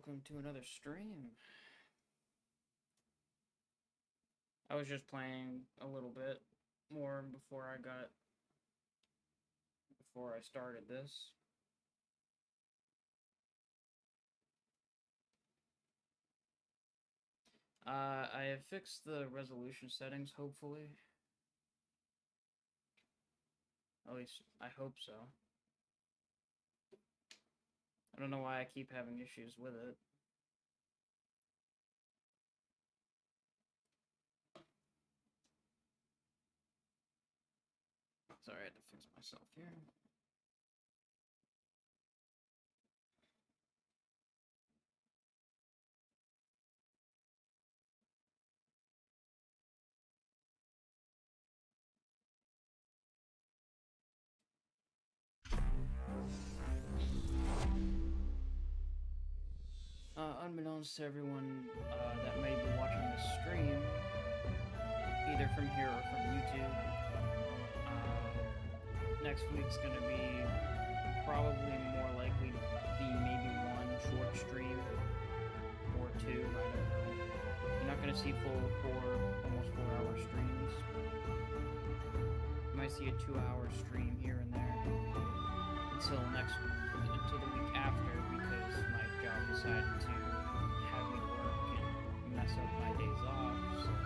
welcome to another stream. I was just playing a little bit more before I started this. I have fixed the resolution settings, hopefully. At least, I hope so. I don't know why I keep having issues with it. Sorry, I had to fix myself here. Unbeknownst to everyone that may be watching this stream, either from here or from YouTube, next week's gonna be probably more likely to be maybe one short stream or two, I don't know. You're not gonna see full almost 4 hour streams. You might see a 2 hour stream here and there until the week after, because my job decided to have me work and mess up my days off, so I'm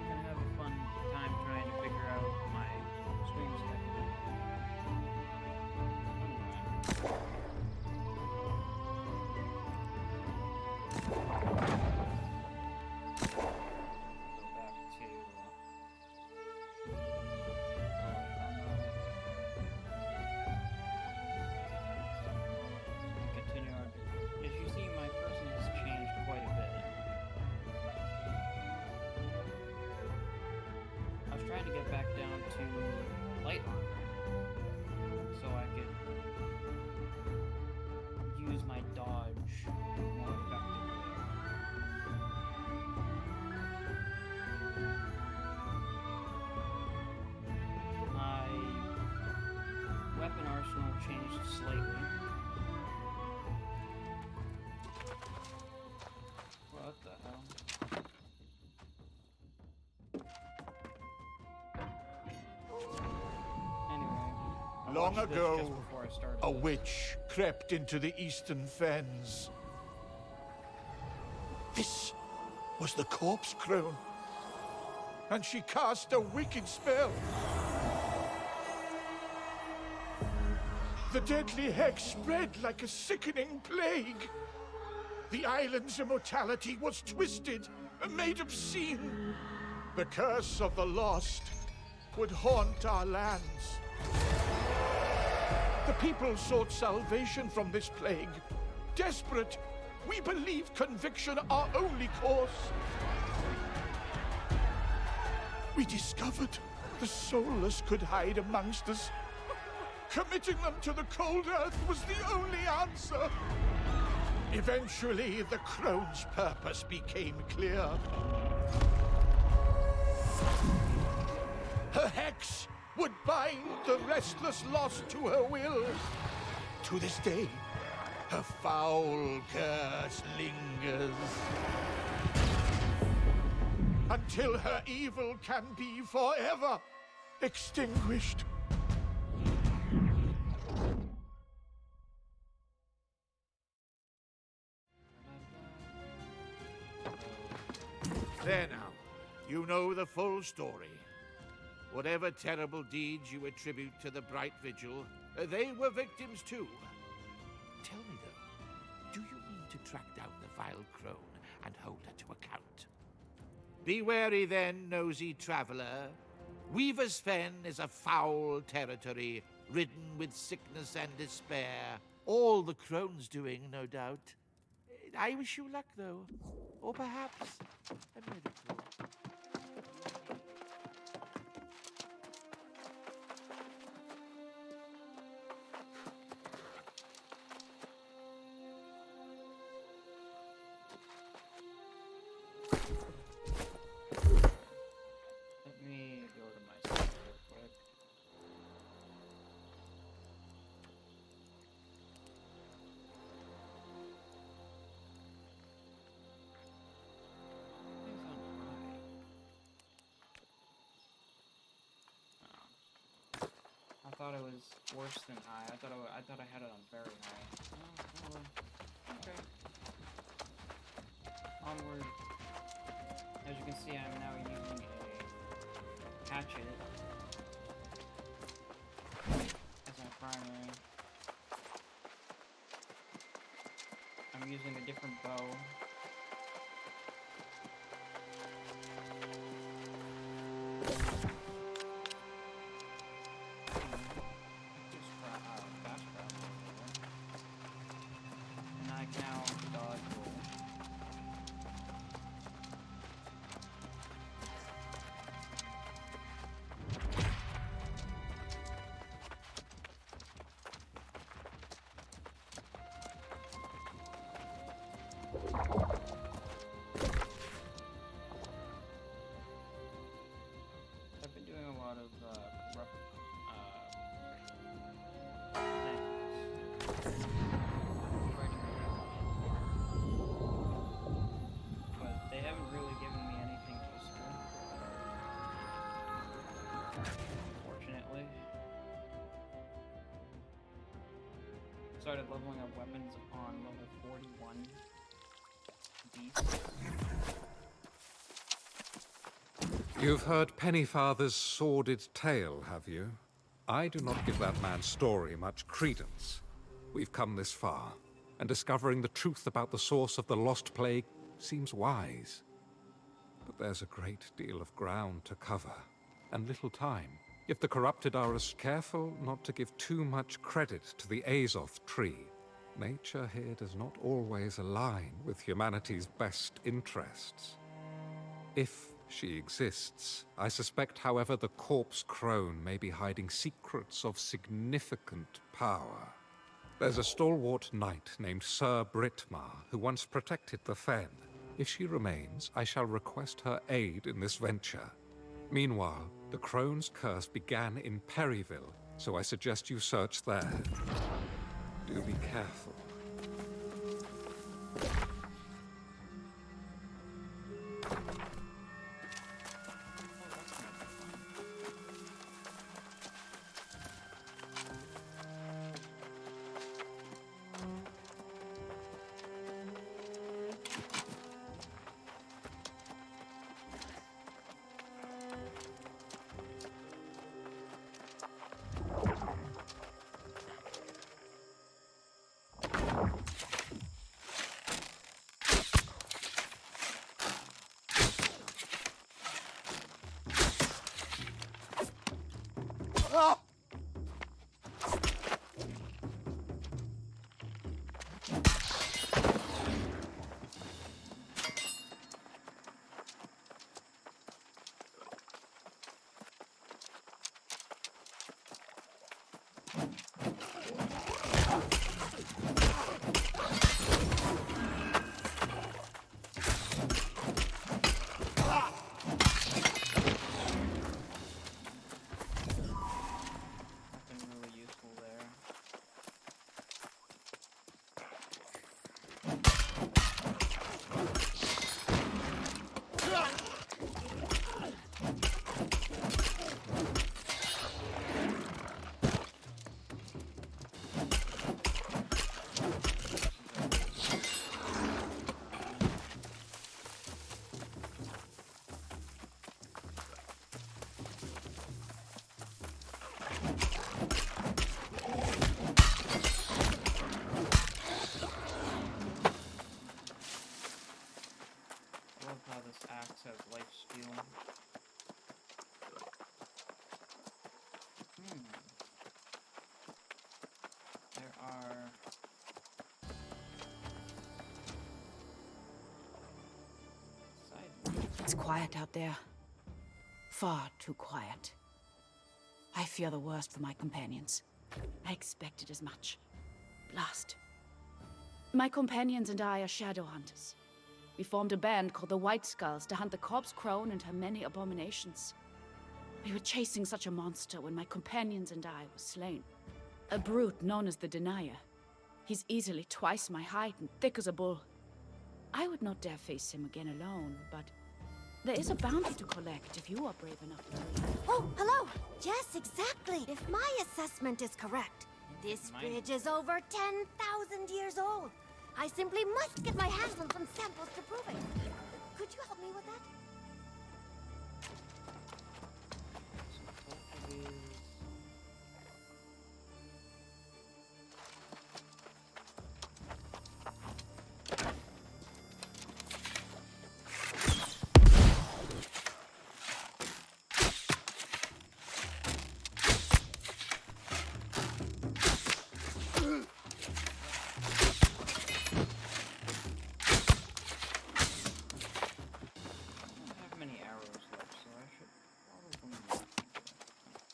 gonna have a fun time trying to figure out my stream schedule. To get back down to light armor so I could use my dodge more effectively. My weapon arsenal changed slightly. What the hell? Long ago, a witch crept into the eastern fens. This was the corpse crone, and she cast a wicked spell. The deadly hex spread like a sickening plague. The island's immortality was twisted and made obscene. The curse of the lost would haunt our lands. The people sought salvation from this plague. Desperate, we believed conviction our only course. We discovered the soulless could hide amongst us. Committing them to the cold earth was the only answer. Eventually, the crone's purpose became clear. Her hex would bind the restless lost to her will. To this day, her foul curse lingers. Until her evil can be forever extinguished. There now. You know the full story. Whatever terrible deeds you attribute to the Bright Vigil, they were victims too. Tell me though, do you mean to track down the vile crone and hold her to account? Be wary then, nosy traveler. Weaver's Fen is a foul territory, ridden with sickness and despair. All the crone's doing, no doubt. I wish you luck though, or perhaps a miracle. Let me go to my site real quick. thought it was worse than high. I thought I had it on very high. Oh, well. Okay. Onward. As you can see, I'm now using a hatchet as my primary. I'm using a different bow. And I can now dodge roll. I've been doing a lot of but they haven't really given me anything useful, unfortunately. Started leveling up weapons on level 41 beast. You've heard Pennyfather's sordid tale, have you? I do not give that man's story much credence. We've come this far, and discovering the truth about the source of the Lost Plague seems wise. But there's a great deal of ground to cover, and little time, if the corrupted are as careful not to give too much credit to the Azoth tree. Nature here does not always align with humanity's best interests. If she exists, I suspect, however, the corpse crone may be hiding secrets of significant power. There's a stalwart knight named Sir Britmar who once protected the Fen. If she remains, I shall request her aid in this venture. Meanwhile, the crone's curse began in Perryville, so I suggest you search there. Do be careful. Has life steal. There are It's quiet out there. Far too quiet. I fear the worst for my companions. I expected as much. Blast. My companions and I are shadow hunters. We formed a band called the White Skulls to hunt the corpse crone and her many abominations. We were chasing such a monster when my companions and I were slain. A brute known as the Denier. He's easily twice my height and thick as a bull. I would not dare face him again alone, but there is a bounty to collect if you are brave enough to do it. Oh, hello! Yes, exactly. If my assessment is correct, this Mine- bridge is over 10,000 years old. I simply must get my hands on some samples to prove it. Could you help me with that? I don't have many arrows left, so I should probably not keep that.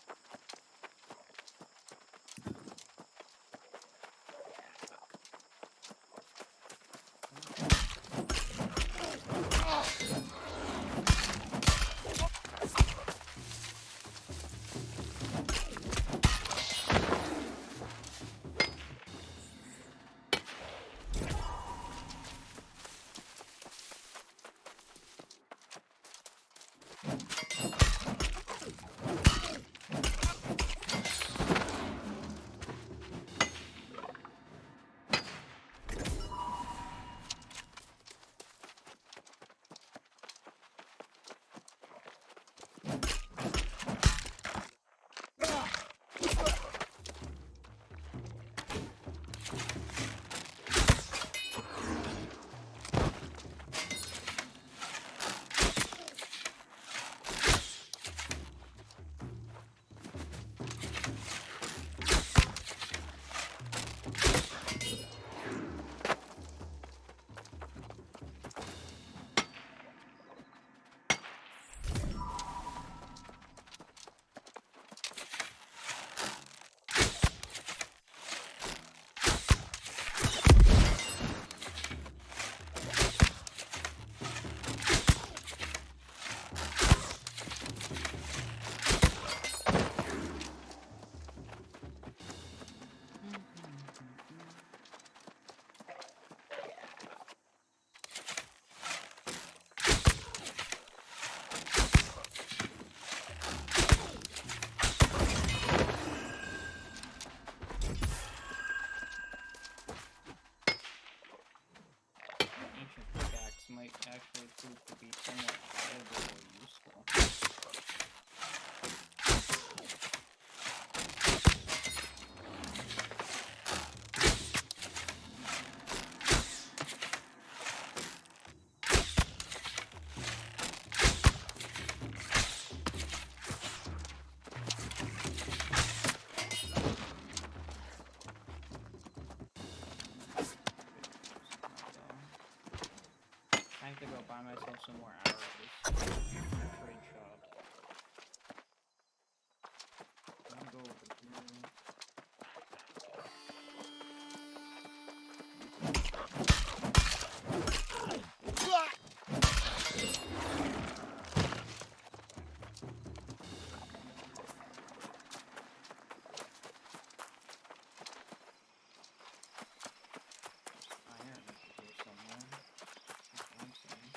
Ancient pickaxe might actually prove to be somewhat valuable or useful. I have to go buy myself some more arrows. Trade shop. I'm gonna go over here. Iron is here somewhere. That's what I'm saying.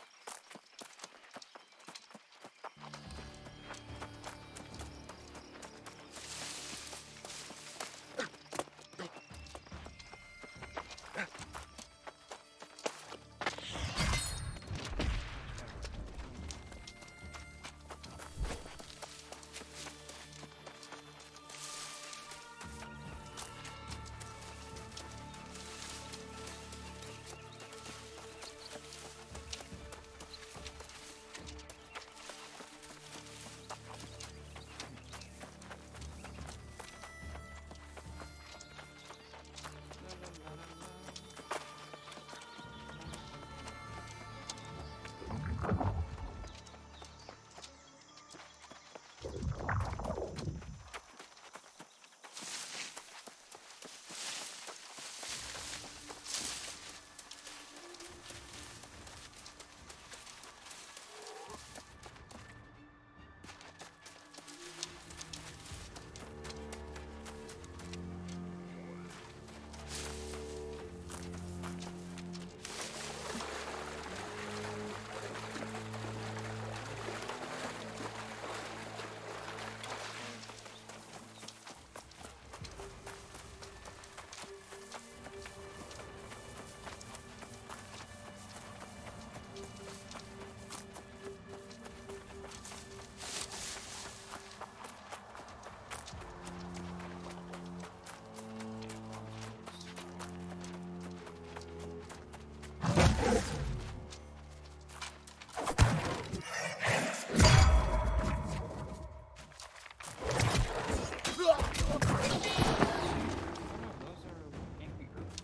Those are angry earth.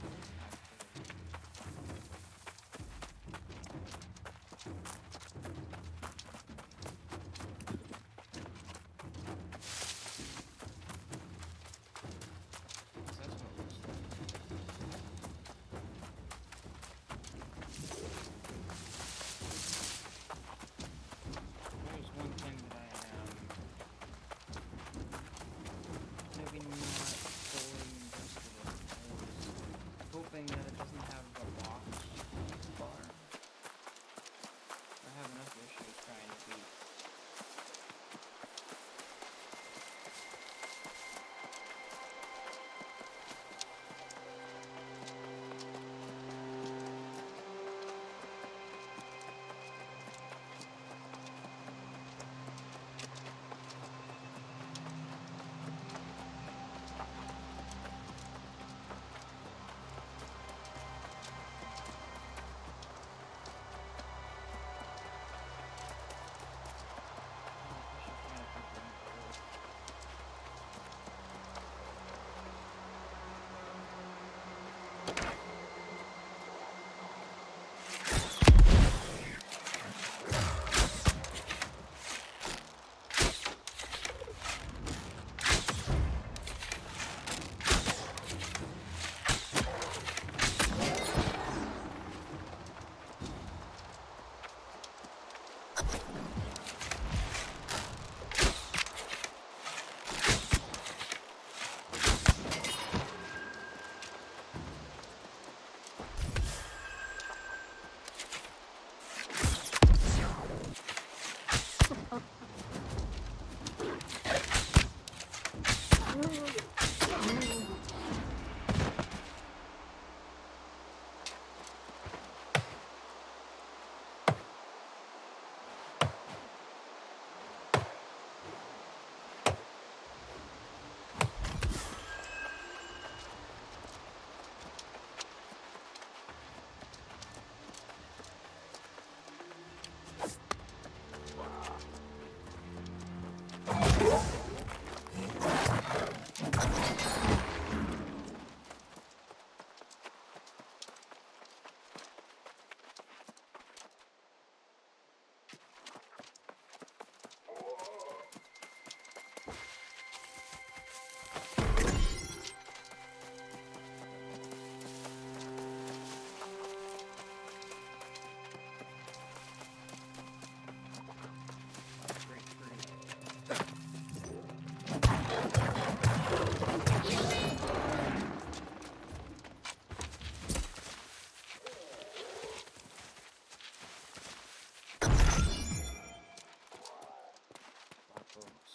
That's what it looks like. There's one thing that I am maybe not fully invested in. I was hoping that it doesn't have the box bar. I have enough issues trying to beat.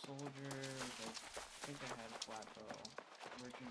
Soldiers, I think I had a flat bow originally.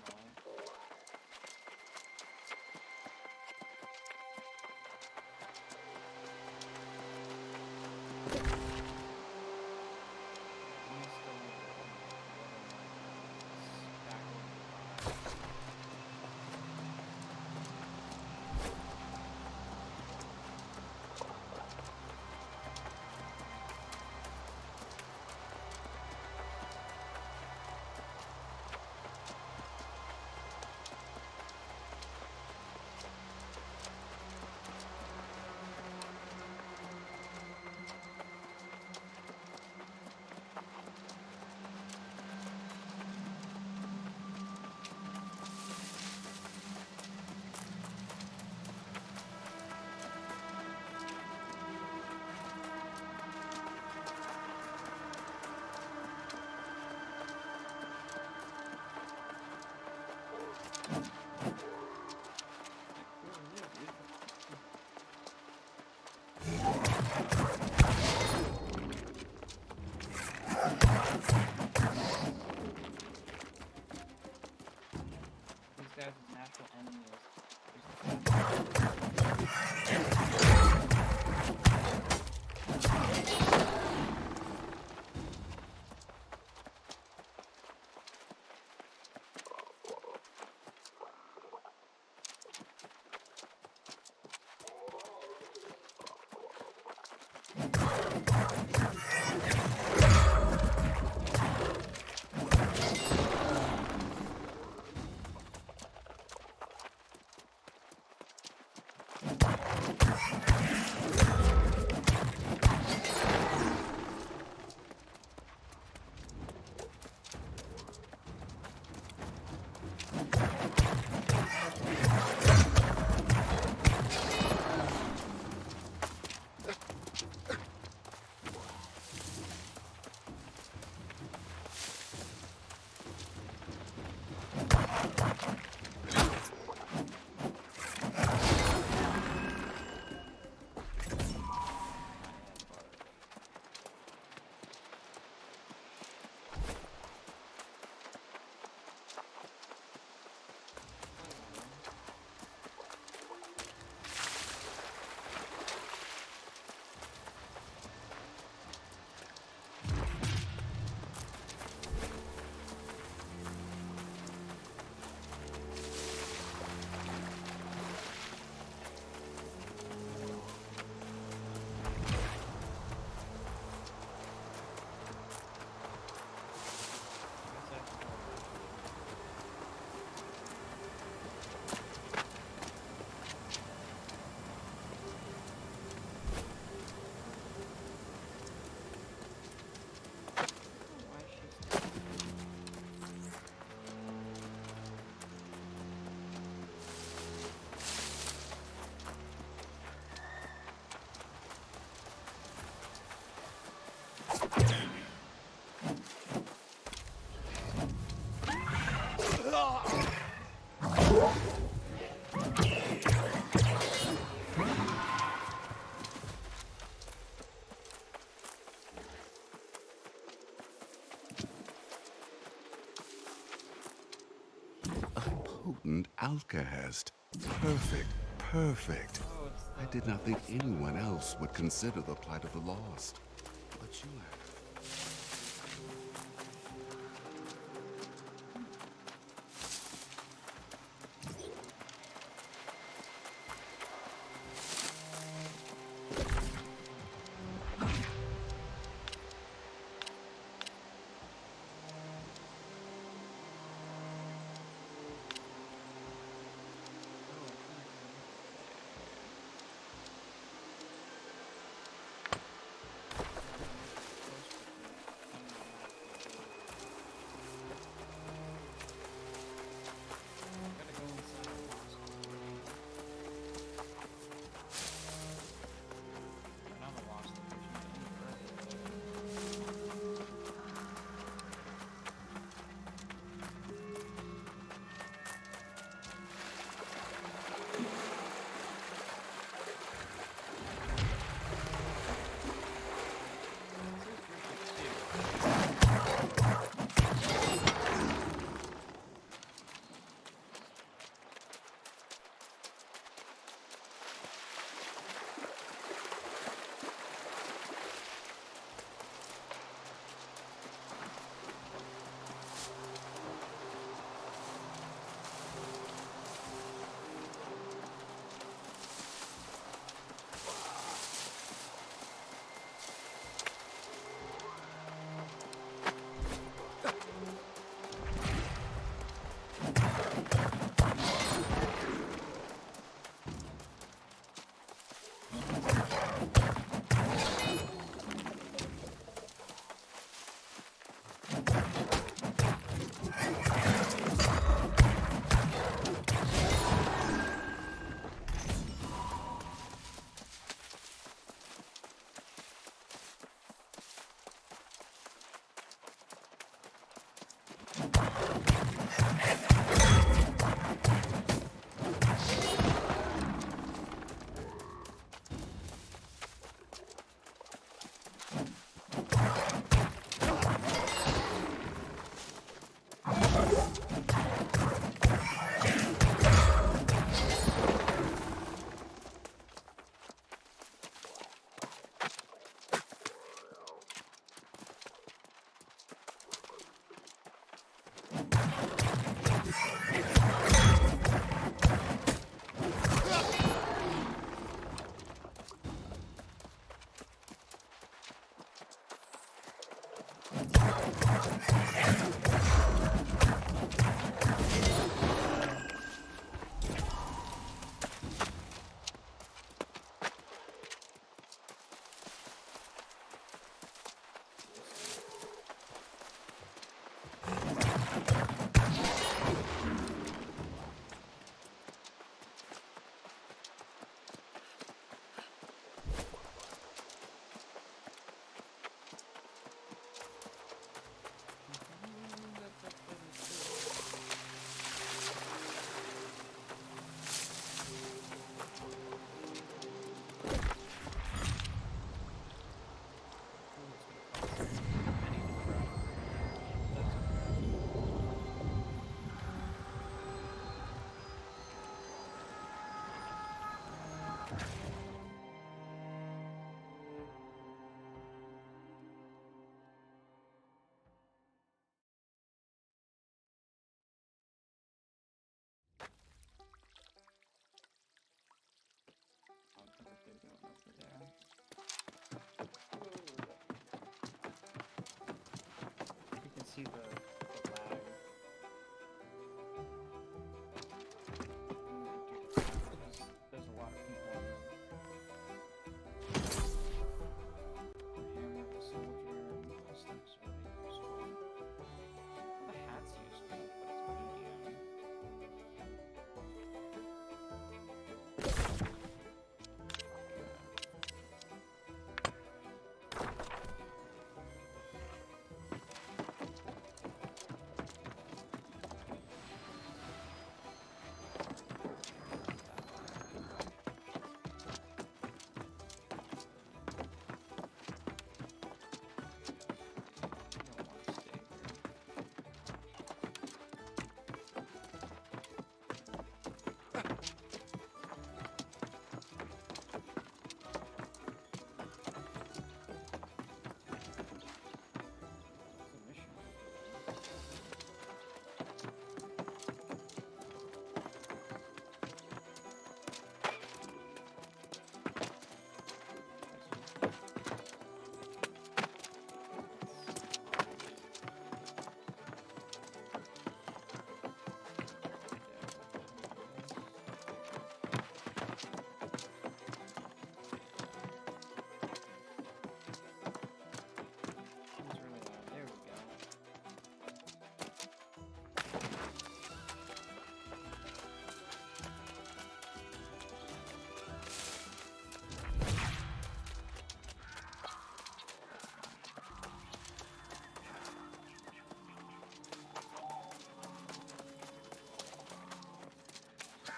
Guys' natural enemy is A potent alkahest. Perfect, perfect. Oh, it's I did not think anyone else would consider the plight of the lost. But you have.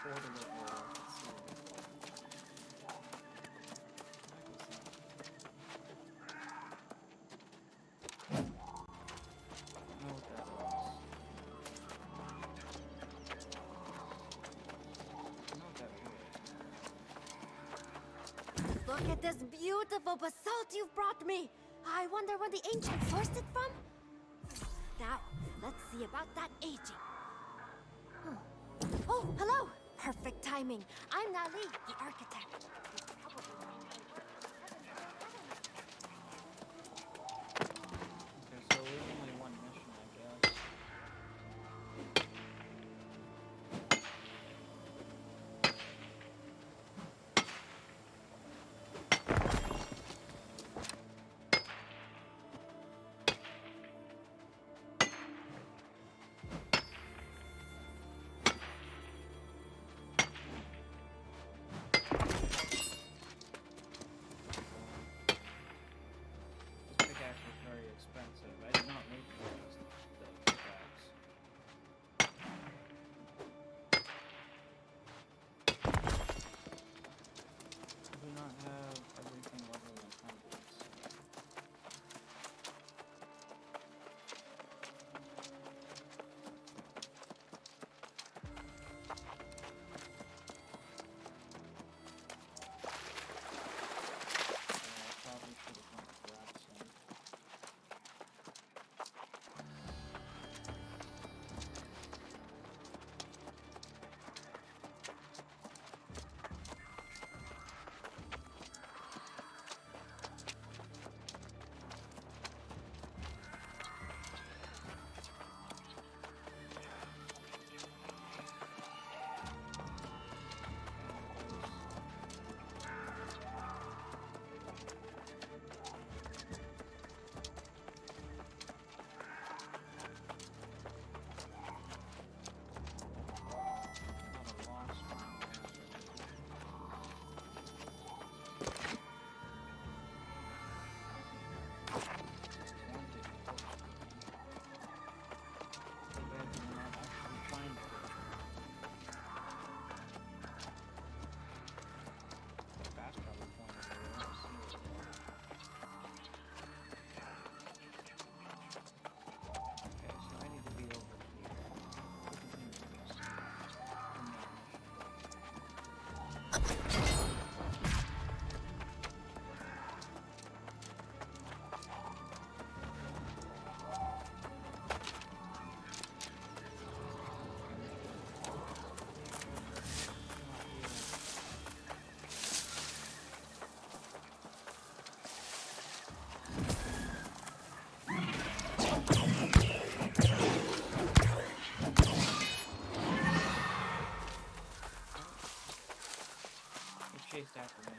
portal overall. Let's see what it's called. I don't know what that was. I know what that was. Look at this beautiful basalt you've brought me. I wonder where the ancients sourced it from. Now, let's see about that aging. Oh, hello! Perfect timing. I'm Nali, the architect. Okay, so there's only one mission, I guess. This pickaxe was very expensive. I did not make the pickaxe. I do not have everything level 100. I probably should have went and grabbed some. Not a lost one. Too bad you're not actually trying to push me. Fast travel point over there. Let's see what's there. Okay, so I need to be over here. Continue to this. In that mission. He chased after me.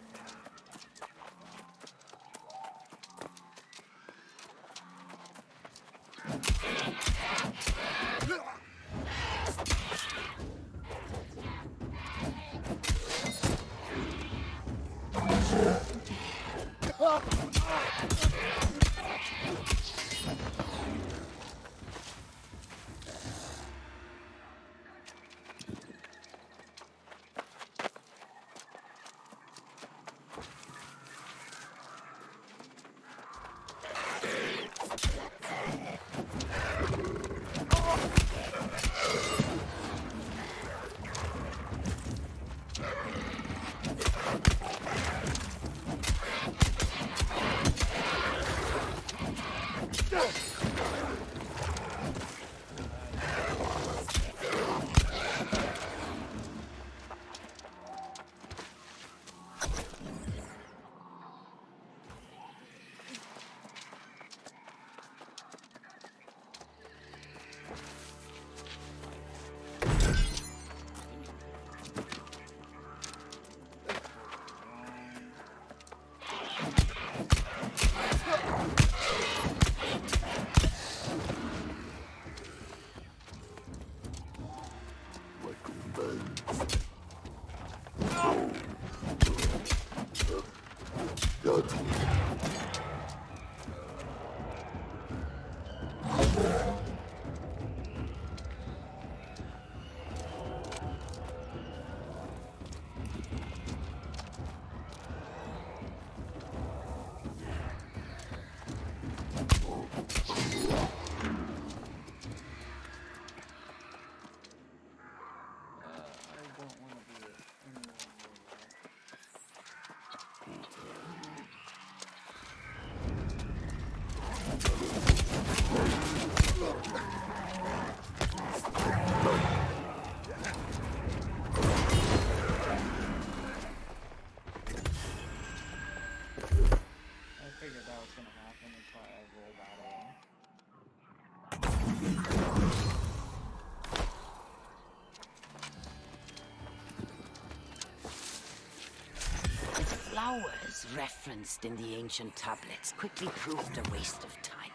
powers referenced in the ancient tablets quickly proved a waste of time.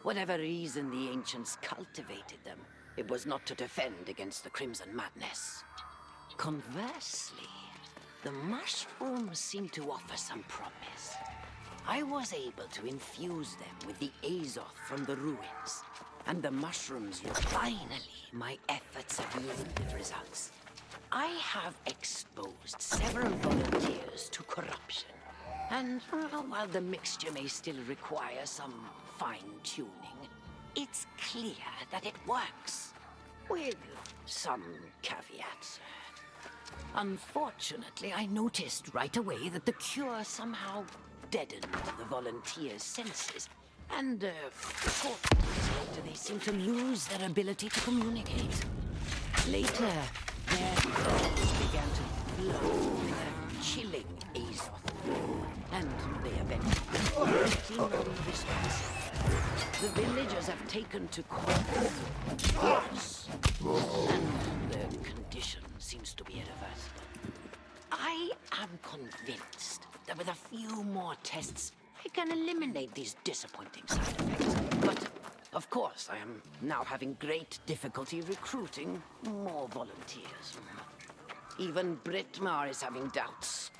Whatever reason the ancients cultivated them, it was not to defend against the Crimson Madness. Conversely, the mushrooms seem to offer some promise. I was able to infuse them with the Azoth from the ruins, and the mushrooms finally, my efforts have yielded results. I have exposed several volunteers to corruption, and while the mixture may still require some fine-tuning, it's clear that it works, with some caveats. Unfortunately, I noticed right away that the cure somehow deadened the volunteers' senses, and short later they seem to lose their ability to communicate. Later, their brains began to glow with a chilling Azoth, and they eventually non-responsive. The villagers have taken to corpse, and their condition seems to be irreversible. I am convinced that with a few more tests, I can eliminate these disappointing side effects. But, of course, I am now having great difficulty recruiting more volunteers. Even Brittmar is having doubts.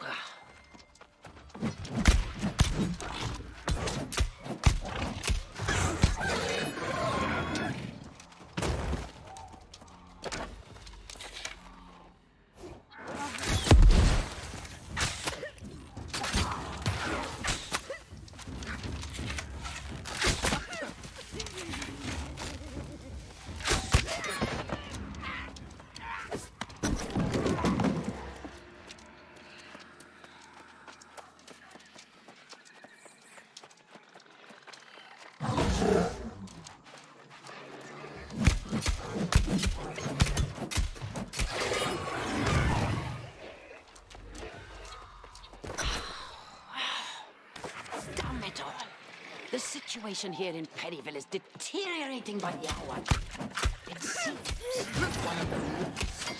The situation here in Perryville is deteriorating by the hour. It seems one of them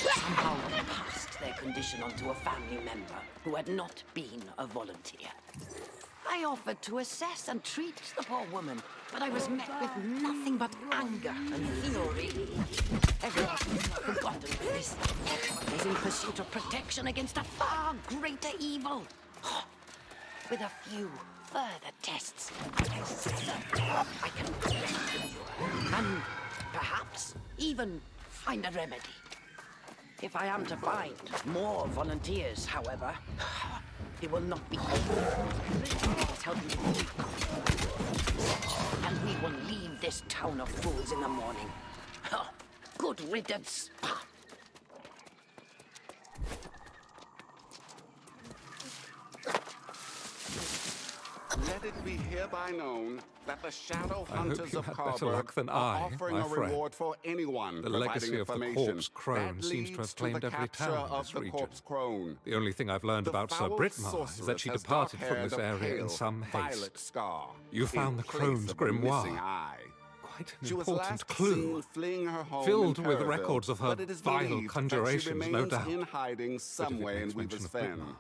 somehow passed their condition onto a family member who had not been a volunteer. I offered to assess and treat the poor woman, but I was met with nothing but anger and fury. Everyone has forgotten that this effort is in pursuit of protection against a far greater evil. With a few further tests, I can correct the cure, and perhaps even find a remedy. If I am to find more volunteers, however, it will not be helping me. And we will leave this town of fools in the morning. Good riddance. Let it be hereby known that the Shadow I hope Hunters you of had better Carberg luck than are I, offering my a friend. reward for anyone The providing legacy of the information Corpse Crone that seems to have leads claimed the every capture town in of this the region. Corpse Crone. The only thing I've learned The about Sir foul Brittmar is sorceress that she has departed from dark-haired this area pale in some violet haste. scar You found in the place Crone's of a missing grimoire. eye. Quite an She was important last clue. seen fleeing her home Filled in with Periville, records of her but it is vile believed that she conjurations, no remains doubt. in hiding But if it somewhere in makes mention Weaver's of Fen. Brittmar,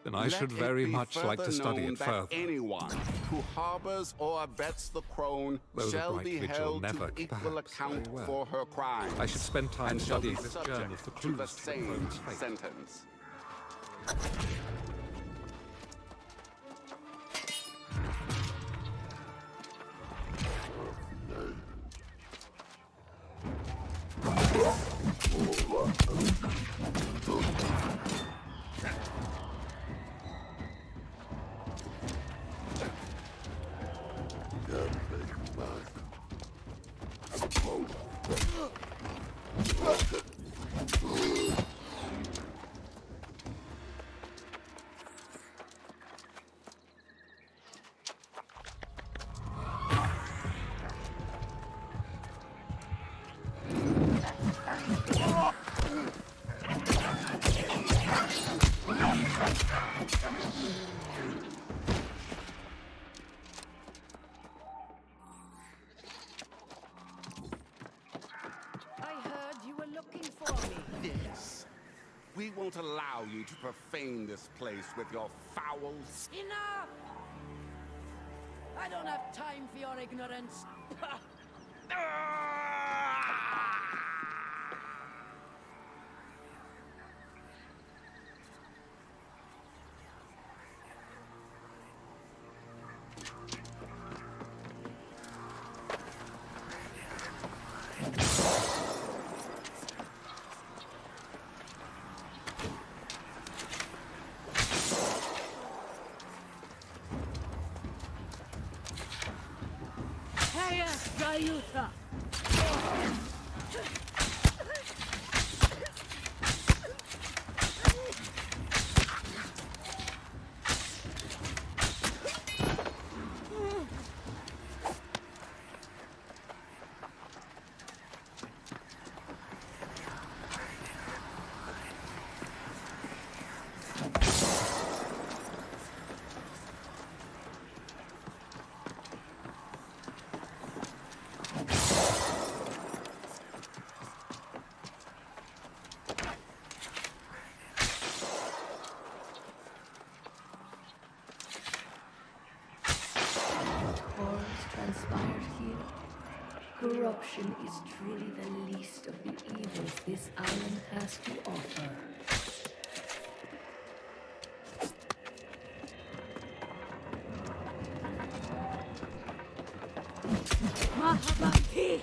then I Let should it very be much like to further study known it that further. anyone who harbors or abets the crone Though the shall Bright be Vigil held never, to equal perhaps, account very well. for her crimes. I should spend time and shall be studying this journey of the subject to the clues to the same Crone's fate. sentence. We won't allow you to profane this place with your foul... Enough! I don't have time for your ignorance. Heya, Gayuta! Horrors transpired here. Corruption is truly the least of the evils this island has to offer. Mahabati!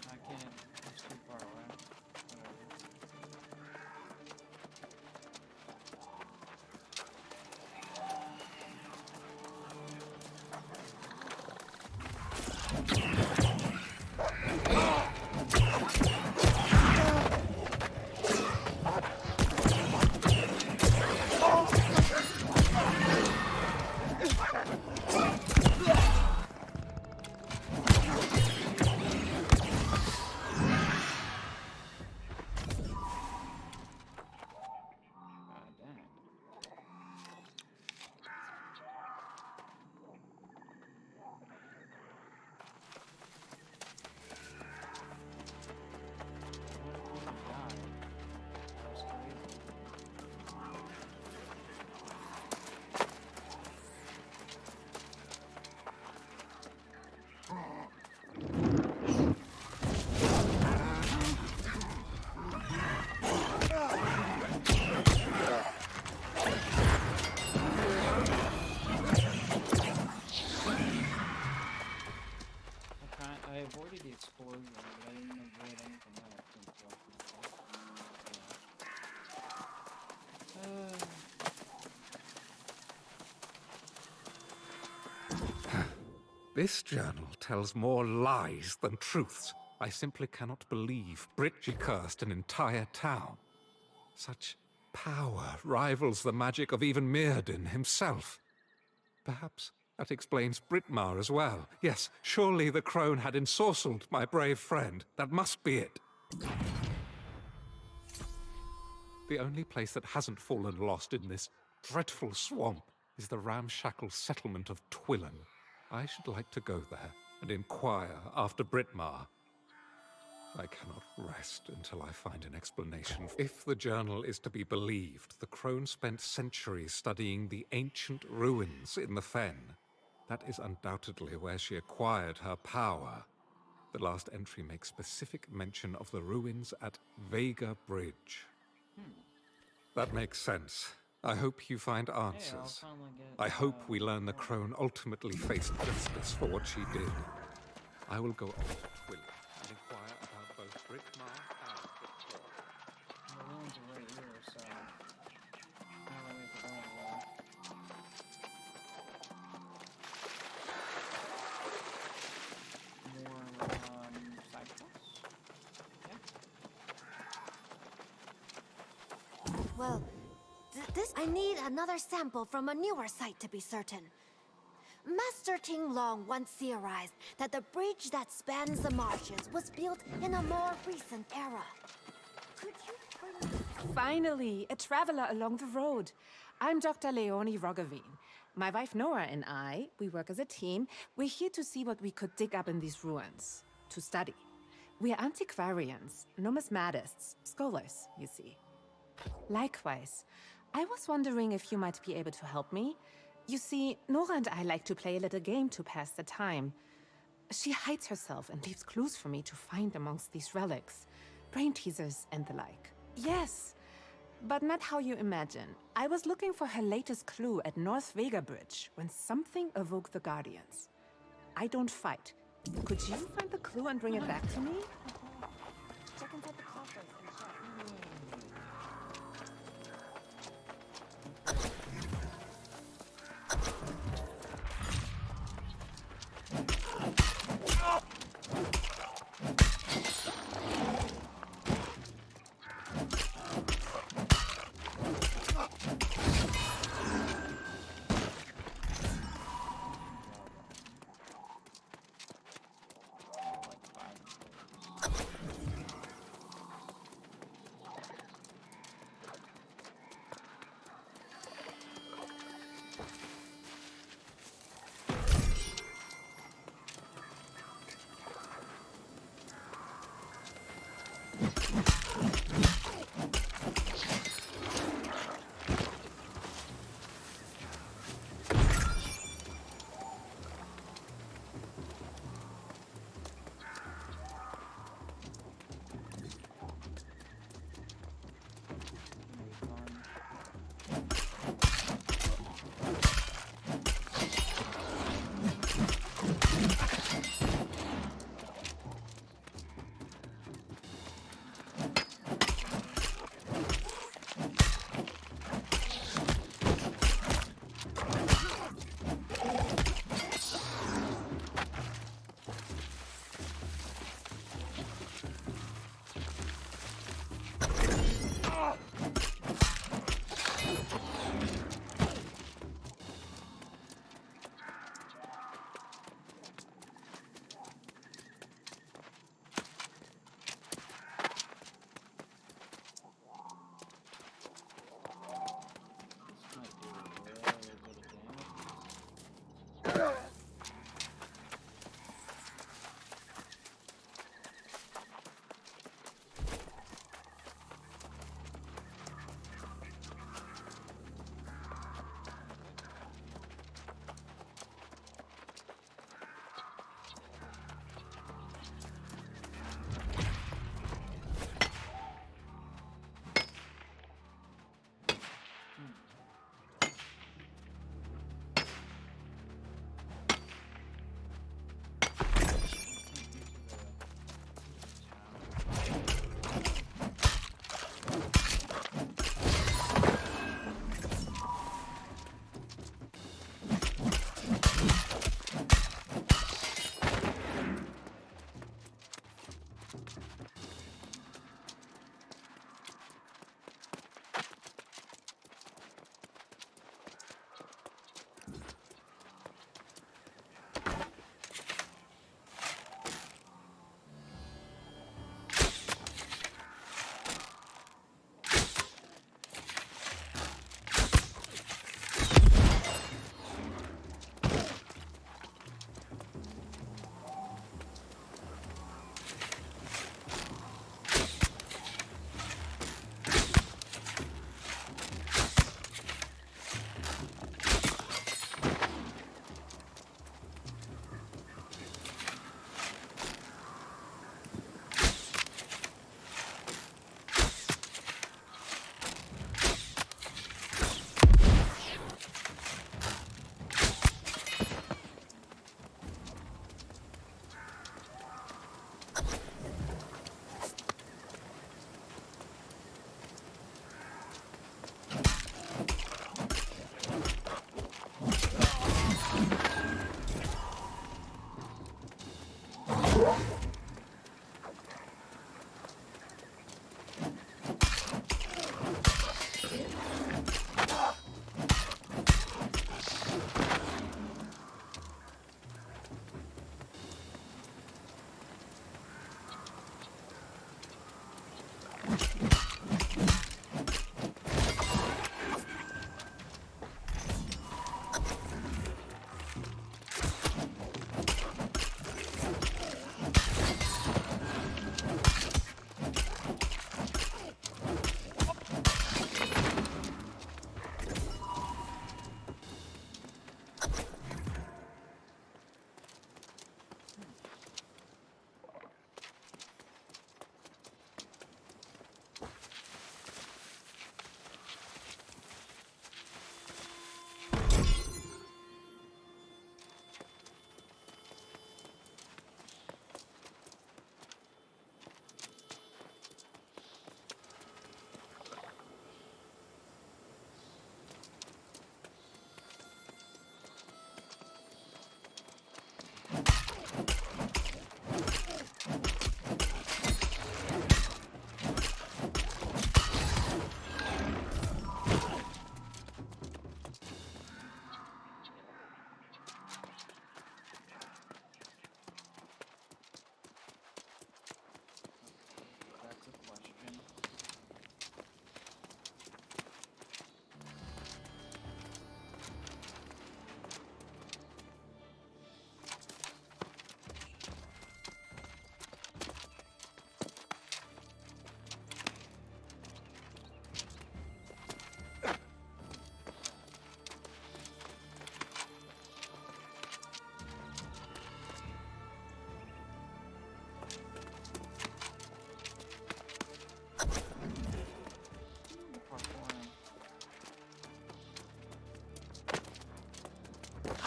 I can't. It's too far away. Whatever. God damn it. That was crazy. I avoided the explosion, but I didn't avoid anything else. This journal tells more lies than truths. I simply cannot believe Britji cursed an entire town. Such power rivals the magic of even Mirrodin himself. Perhaps that explains Britmar as well. Yes, surely the crone had ensorcelled my brave friend. That must be it. The only place that hasn't fallen lost in this dreadful swamp is the ramshackle settlement of Twillen. I should like to go there and inquire after Britmar. I cannot rest until I find an explanation. If the journal is to be believed, the crone spent centuries studying the ancient ruins in the Fen. That is undoubtedly where she acquired her power. The last entry makes specific mention of the ruins at Vega Bridge. That makes sense. I hope you find answers. finally get, I hope we learn the crone ultimately faced justice for what she did. I will go on to Twilly and inquire about both Brickmar and the Claw. The ruins are right here, so not really have to go anywhere. More side quests. Yeah. Well, this. I need another sample from a newer site to be certain. Master Ting Long once theorized that the bridge that spans the marshes was built in a more recent era. Could you bring... Finally, a traveler along the road. I'm Dr. Leonie Roggeveen. My wife Nora and I, we work as a team. We're here to see what we could dig up in these ruins. To study. We're antiquarians, numismatists, scholars, you see. Likewise, I was wondering if you might be able to help me. You see, Nora and I like to play a little game to pass the time. She hides herself and leaves clues for me to find amongst these relics. Brain teasers and the like. Yes, but not how you imagine. I was looking for her latest clue at North Vega Bridge when something awoke the Guardians. I don't fight. Could you find the clue and bring it back to me? Check inside the coffers and check.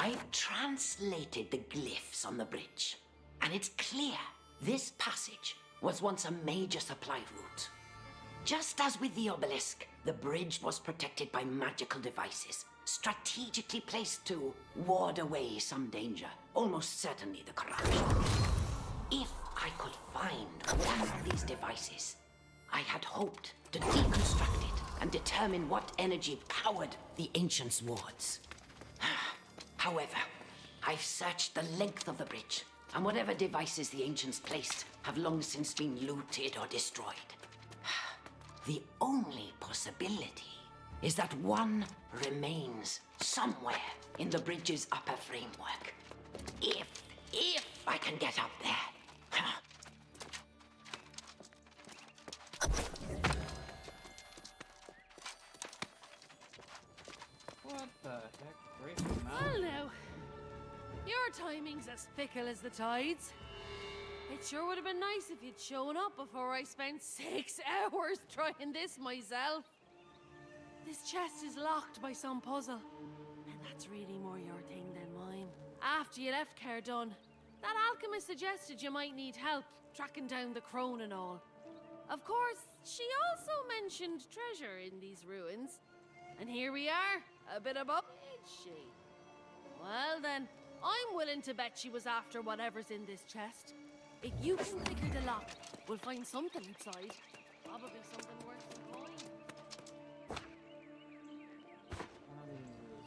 I've translated the glyphs on the bridge, and it's clear this passage was once a major supply route. Just as with the obelisk, the bridge was protected by magical devices, strategically placed to ward away some danger, almost certainly the corruption. If I could find one of these devices, I had hoped to deconstruct it and determine what energy powered the Ancients' wards. However, I've searched the length of the bridge, and whatever devices the Ancients placed have long since been looted or destroyed. The only possibility is that one remains somewhere in the bridge's upper framework. If I can get up there. What the heck? Breaking out. Well now, your timing's as fickle as the tides. It sure would have been nice if you'd shown up before I spent 6 hours trying this myself. This chest is locked by some puzzle, and that's really more your thing than mine. After you left Cardun, that alchemist suggested you might need help tracking down the crone and all. Of course, she also mentioned treasure in these ruins. And here we are, a bit above, ain't she? Well then, I'm willing to bet she was after whatever's in this chest. If you can figure the lock, we'll find something inside. Probably something worth the coin. One of these is,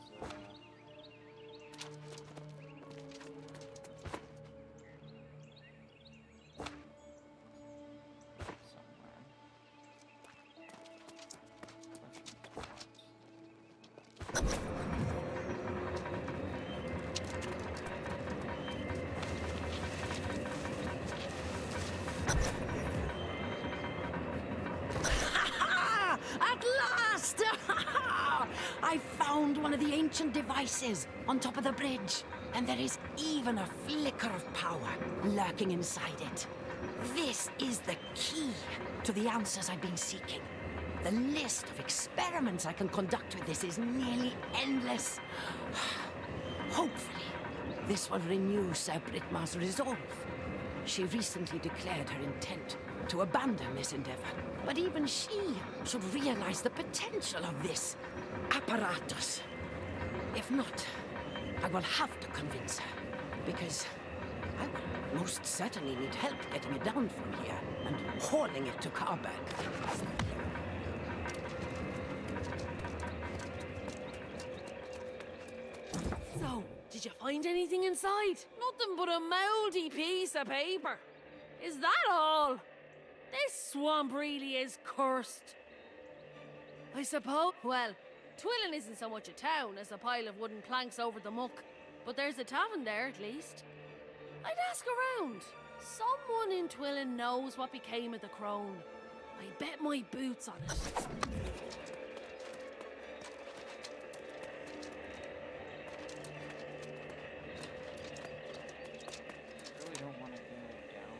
somewhere. At last! I found one of the ancient devices on top of the bridge, and there is even a flicker of power lurking inside it. This is the key to the answers I've been seeking. The list of experiments I can conduct with this is nearly endless. Hopefully, this will renew Sir Britmar's resolve. She recently declared her intent to abandon this endeavor, but even she should realize the potential of this apparatus. If not, I will have to convince her, because I will most certainly need help getting it down from here and hauling it to Carberg. So, did you find anything inside? Nothing but a mouldy piece of paper. Is that all? This swamp really is cursed. I suppose. Well, Twillin isn't so much a town as a pile of wooden planks over the muck, but there's a tavern there at least. I'd ask around. Someone in Twillin knows what became of the crone. I bet my boots on it. Really don't want to go down.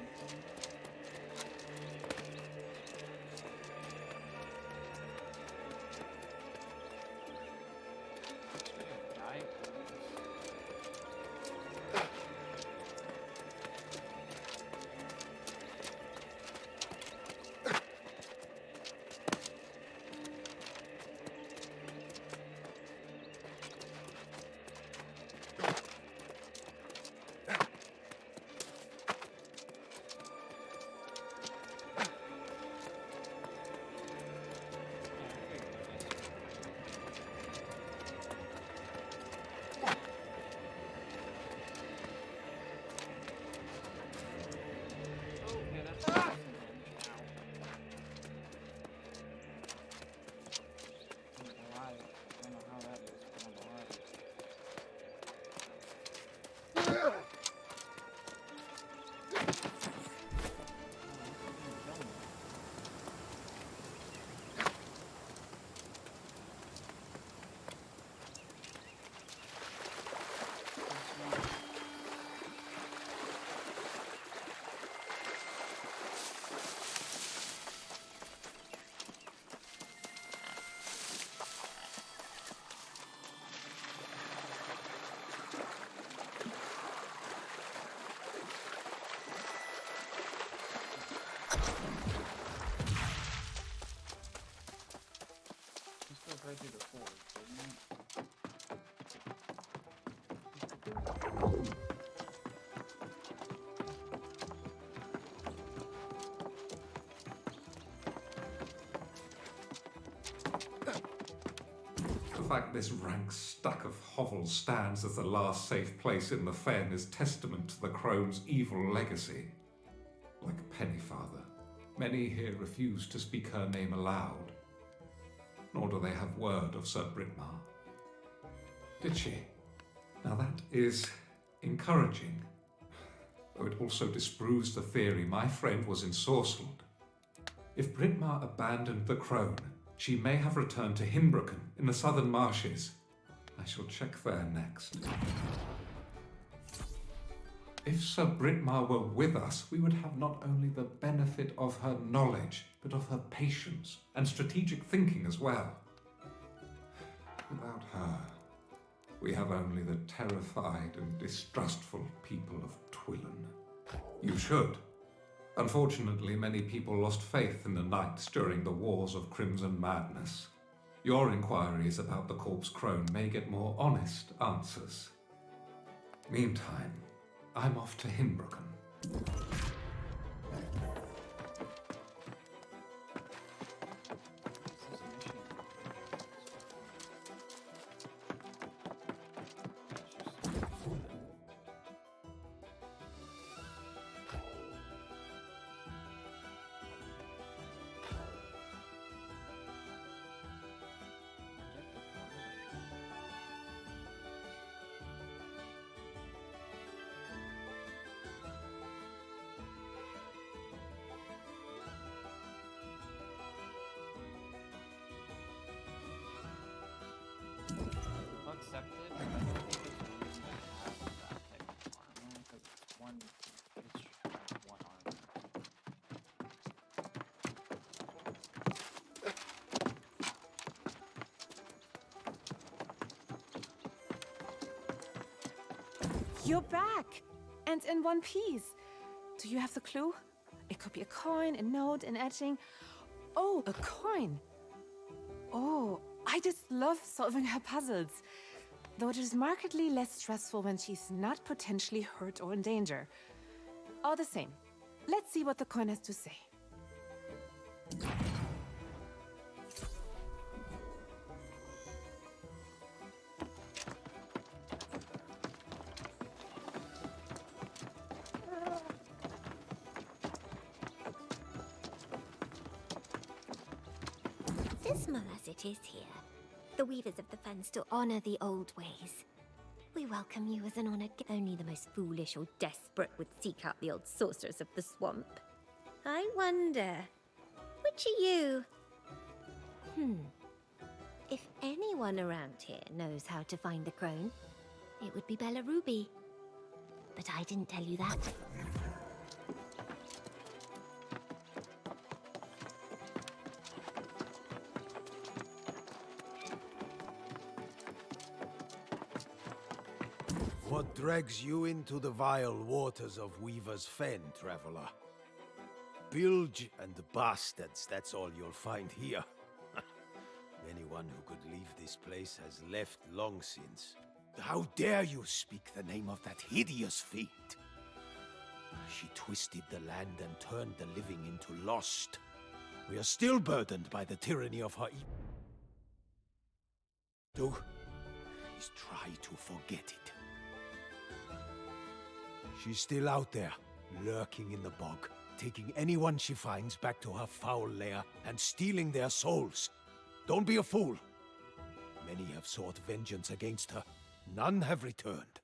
fact this rank stack of hovels stands as the last safe place in the fen is testament to the crone's evil legacy. Like Pennyfather, many here refuse to speak her name aloud, nor do they have word of Sir Britmar. Did she? Now that is encouraging, though it also disproves the theory my friend was ensorcelled. If Britmar abandoned the crone, she may have returned to Hinbroken in the southern marshes. I shall check there next. If Sir Britmar were with us, we would have not only the benefit of her knowledge, but of her patience and strategic thinking as well. Without her, we have only the terrified and distrustful people of Twillen. You should. Unfortunately, many people lost faith in the knights during the Wars of Crimson Madness. Your inquiries about the Corpse Crone may get more honest answers. Meantime, I'm off to Hinbroken. Accepted. I don't think it's really to have that type of armor because it's one. It should have one armor. You're back! And in one piece. Do you have the clue? It could be a coin, a note, an etching. Oh, a coin! Oh, I just love solving her puzzles. Though it is markedly less stressful when she's not potentially hurt or in danger. All the same, let's see what the coin has to say. Dismal as it is here, the Weavers of the Fen still honor the old ways. We welcome you as an honored guest. Only the most foolish or desperate would seek out the old sorcerers of the swamp. I wonder, which are you? If anyone around here knows how to find the crone, it would be Bella Ruby. But I didn't tell you that. What drags you into the vile waters of Weaver's Fen, traveler? Bilge and bastards, that's all you'll find here. Anyone who could leave this place has left long since. How dare you speak the name of that hideous fiend? She twisted the land and turned the living into lost. We are still burdened by the tyranny of her do is try to forget it. She's still out there, lurking in the bog, taking anyone she finds back to her foul lair and stealing their souls. Don't be a fool. Many have sought vengeance against her. None have returned.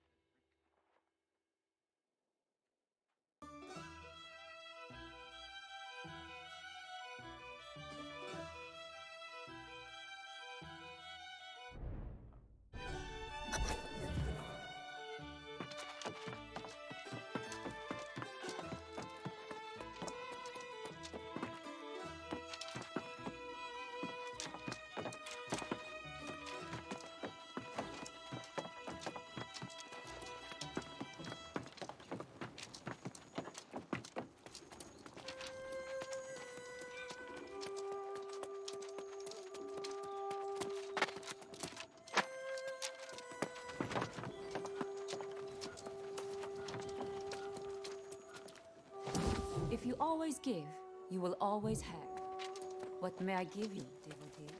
If you always give, you will always have. What may I give you, devotee?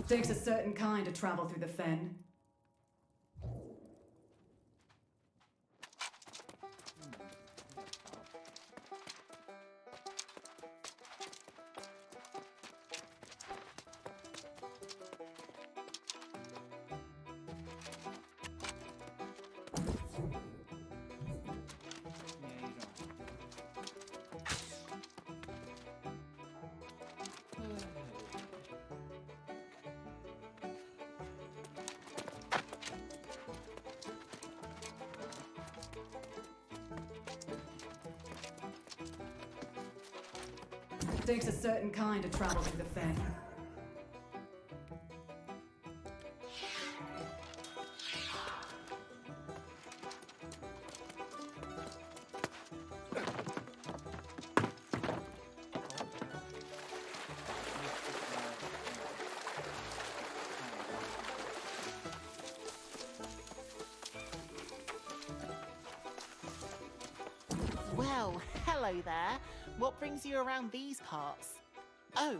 Takes a certain kind to travel through the fen. Takes a certain kind to travel through the fen. Well, hello there. What brings you around these parts? Oh,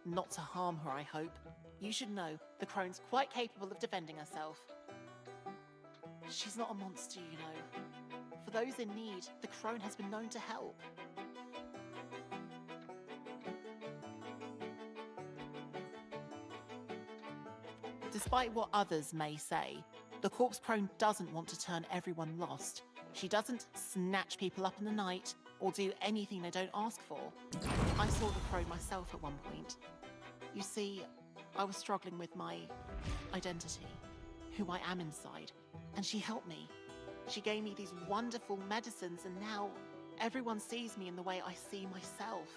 not to harm her, I hope. You should know, the crone's quite capable of defending herself. She's not a monster, you know. For those in need, the crone has been known to help. Despite what others may say, the corpse crone doesn't want to turn everyone lost. She doesn't snatch people up in the night or do anything they don't ask for. I saw the crone myself at one point. You see, I was struggling with my identity, who I am inside, and she helped me. She gave me these wonderful medicines, and now everyone sees me in the way I see myself.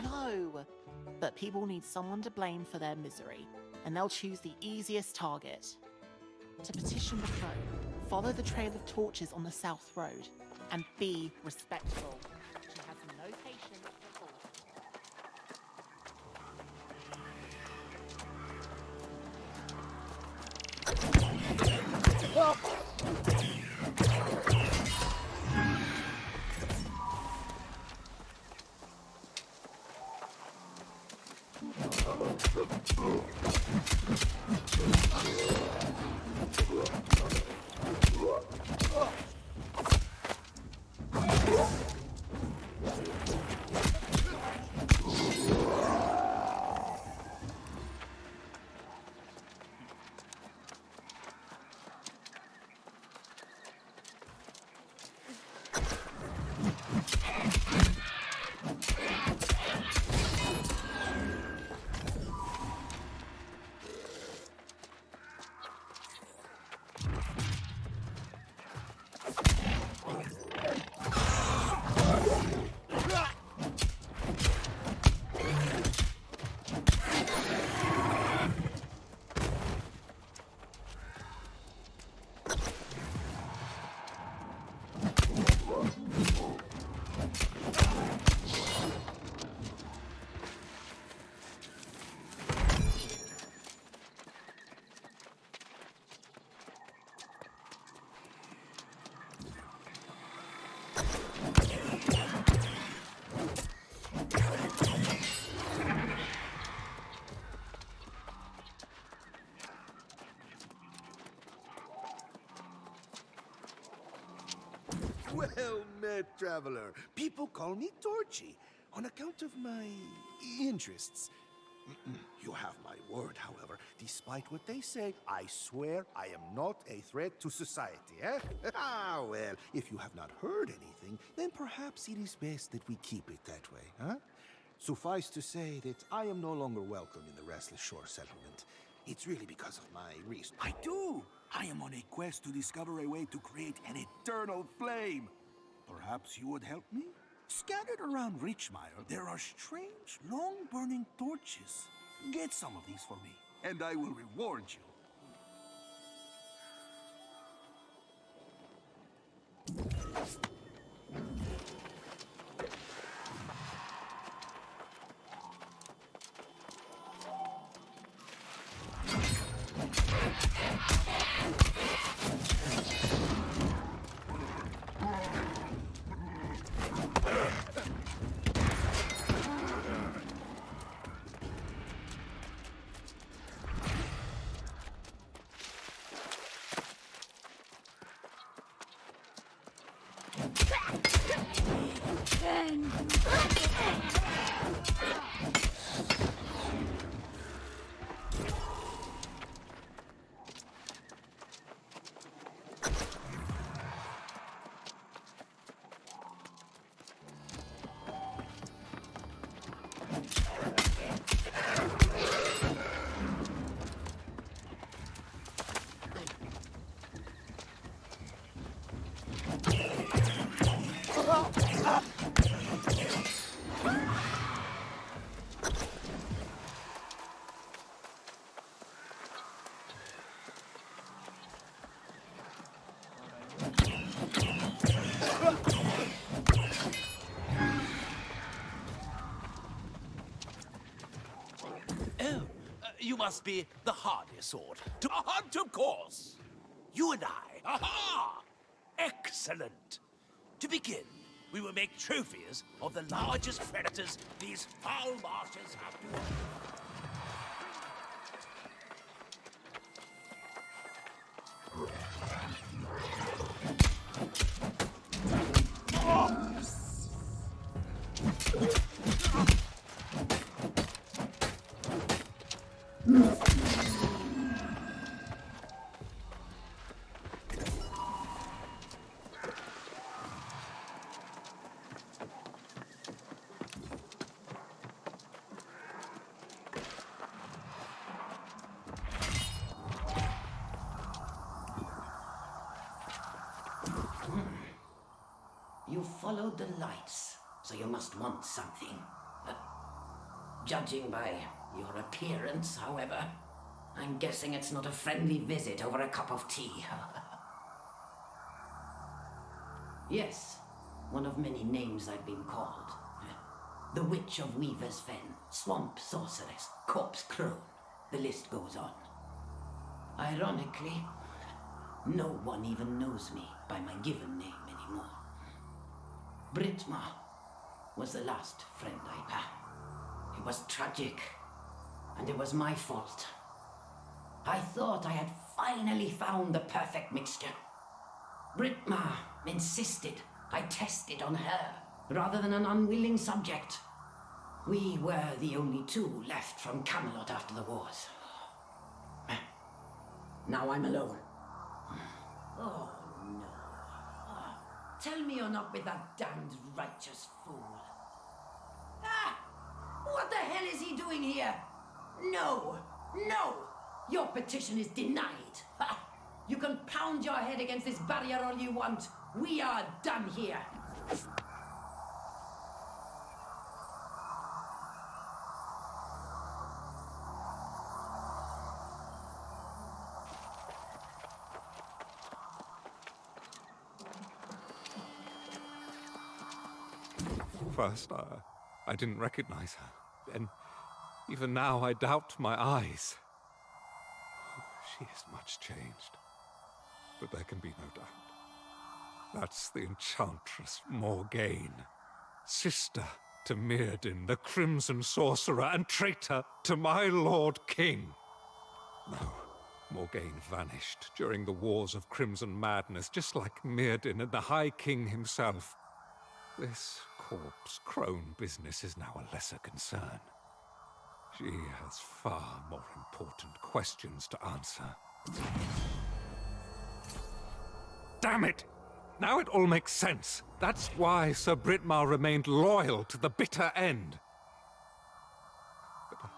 No, but people need someone to blame for their misery, and they'll choose the easiest target. To petition the crone, follow the trail of torches on the South Road, and be respectful. She has no patience at all. Well met, traveler. People call me Torchy on account of my interests. You have my word, however. Despite what they say, I swear I am not a threat to society, eh? Ah, well, if you have not heard anything, then perhaps it is best that we keep it that way, huh? Suffice to say that I am no longer welcome in the Restless Shore settlement. It's really because of my reason. I do! I am on a quest to discover a way to create an eternal flame. Perhaps you would help me? Scattered around Richmire, there are strange, long-burning torches. Get some of these for me, and I will reward you. again. You must be the hardy sort. To hunt, of course. You and I. Aha! Excellent. To begin, we will make trophies of the largest predators these foul marshes have to offer. You followed the lights, so you must want something. Judging by your appearance, however, I'm guessing it's not a friendly visit over a cup of tea. Yes, one of many names I've been called. The Witch of Weaver's Fen, Swamp Sorceress, Corpse Crone, the list goes on. Ironically, no one even knows me by my given name anymore. Brittmar was the last friend I had. It was tragic, and it was my fault. I thought I had finally found the perfect mixture. Brittmar insisted I test it on her, rather than an unwilling subject. We were the only two left from Camelot after the wars. Now I'm alone. Oh, no. Tell me you're not with that damned righteous fool. Ah! What the hell is he doing here? No! No! Your petition is denied. Ha! You can pound your head against this barrier all you want. We are done here. First, I didn't recognize her. And even now, I doubt my eyes. She is much changed. But there can be no doubt. That's the Enchantress Morgaine, sister to Mirrodin, the Crimson Sorcerer, and traitor to my Lord King. No, Morgaine vanished during the Wars of Crimson Madness, just like Mirrodin and the High King himself. This Corpse Crone business is now a lesser concern. She has far more important questions to answer. Damn it! Now it all makes sense. That's why Sir Brittmar remained loyal to the bitter end. But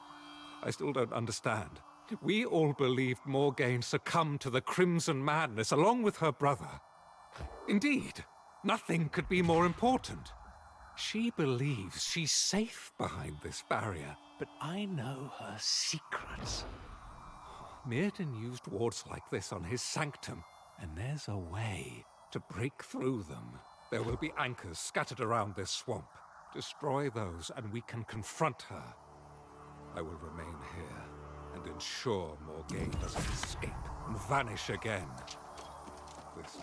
I still don't understand. We all believed Morgaine succumbed to the Crimson Madness along with her brother. Indeed, nothing could be more important. She believes she's safe behind this barrier, but I know her secrets. Mirrodin used wards like this on his sanctum, and there's a way to break through them. There will be anchors scattered around this swamp. Destroy those, and we can confront her. I will remain here and ensure Morgaine doesn't escape and vanish again. This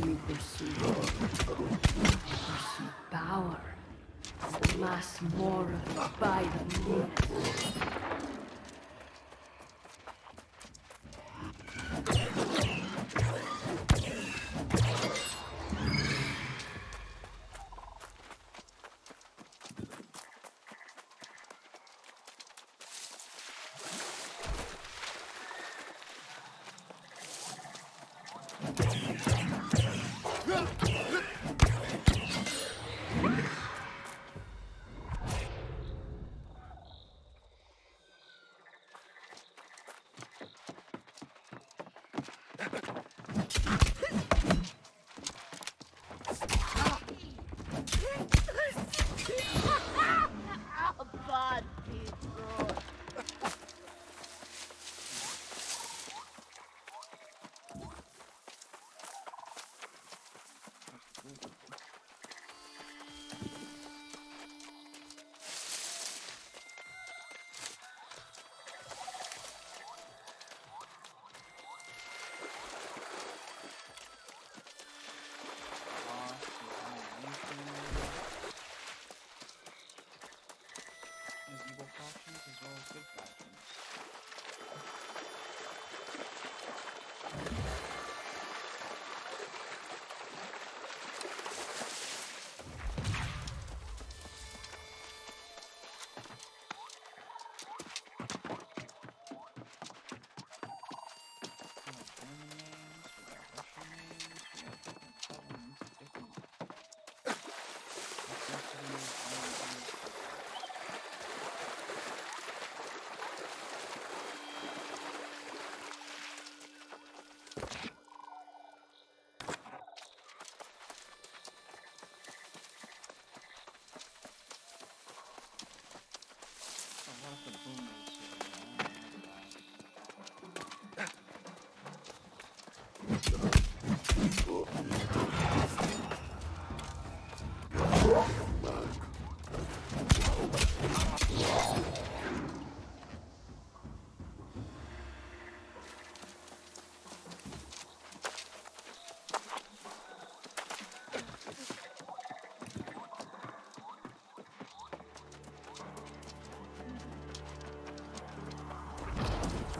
You pursue power. Amass more of it by the minute.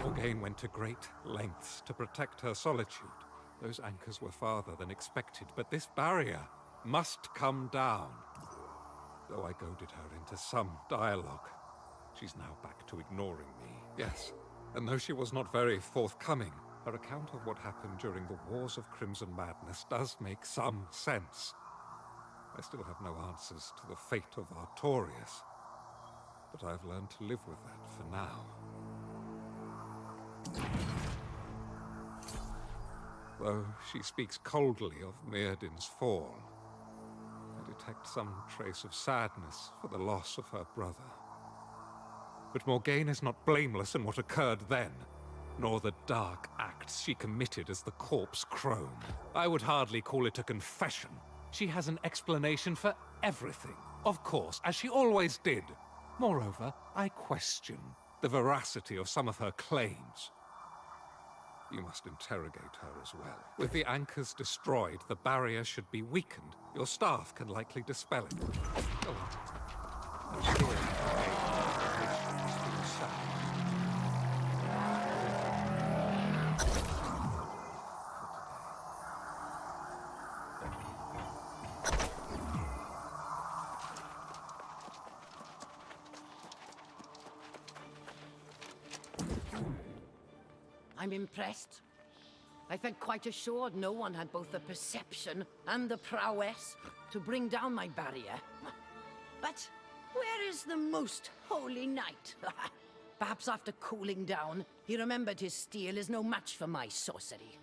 Morgaine went to great lengths to protect her solitude. Those anchors were farther than expected, but this barrier must come down. Though I goaded her into some dialogue, she's now back to ignoring me. Yes, and though she was not very forthcoming, her account of what happened during the Wars of Crimson Madness does make some sense. I still have no answers to the fate of Artorias, but I've learned to live with that for now. Though she speaks coldly of Mirrodin's fall, I detect some trace of sadness for the loss of her brother. But Morgaine is not blameless in what occurred then, nor the dark acts she committed as the corpse crone. I would hardly call it a confession. She has an explanation for everything, of course, as she always did. Moreover, I question the veracity of some of her claims. You must interrogate her as well. With the anchors destroyed, the barrier should be weakened. Your staff can likely dispel it. Go on. I'm sure I'm impressed. I felt quite assured no one had both the perception and the prowess to bring down my barrier. But where is the most holy knight? Perhaps after cooling down, he remembered his steel is no match for my sorcery.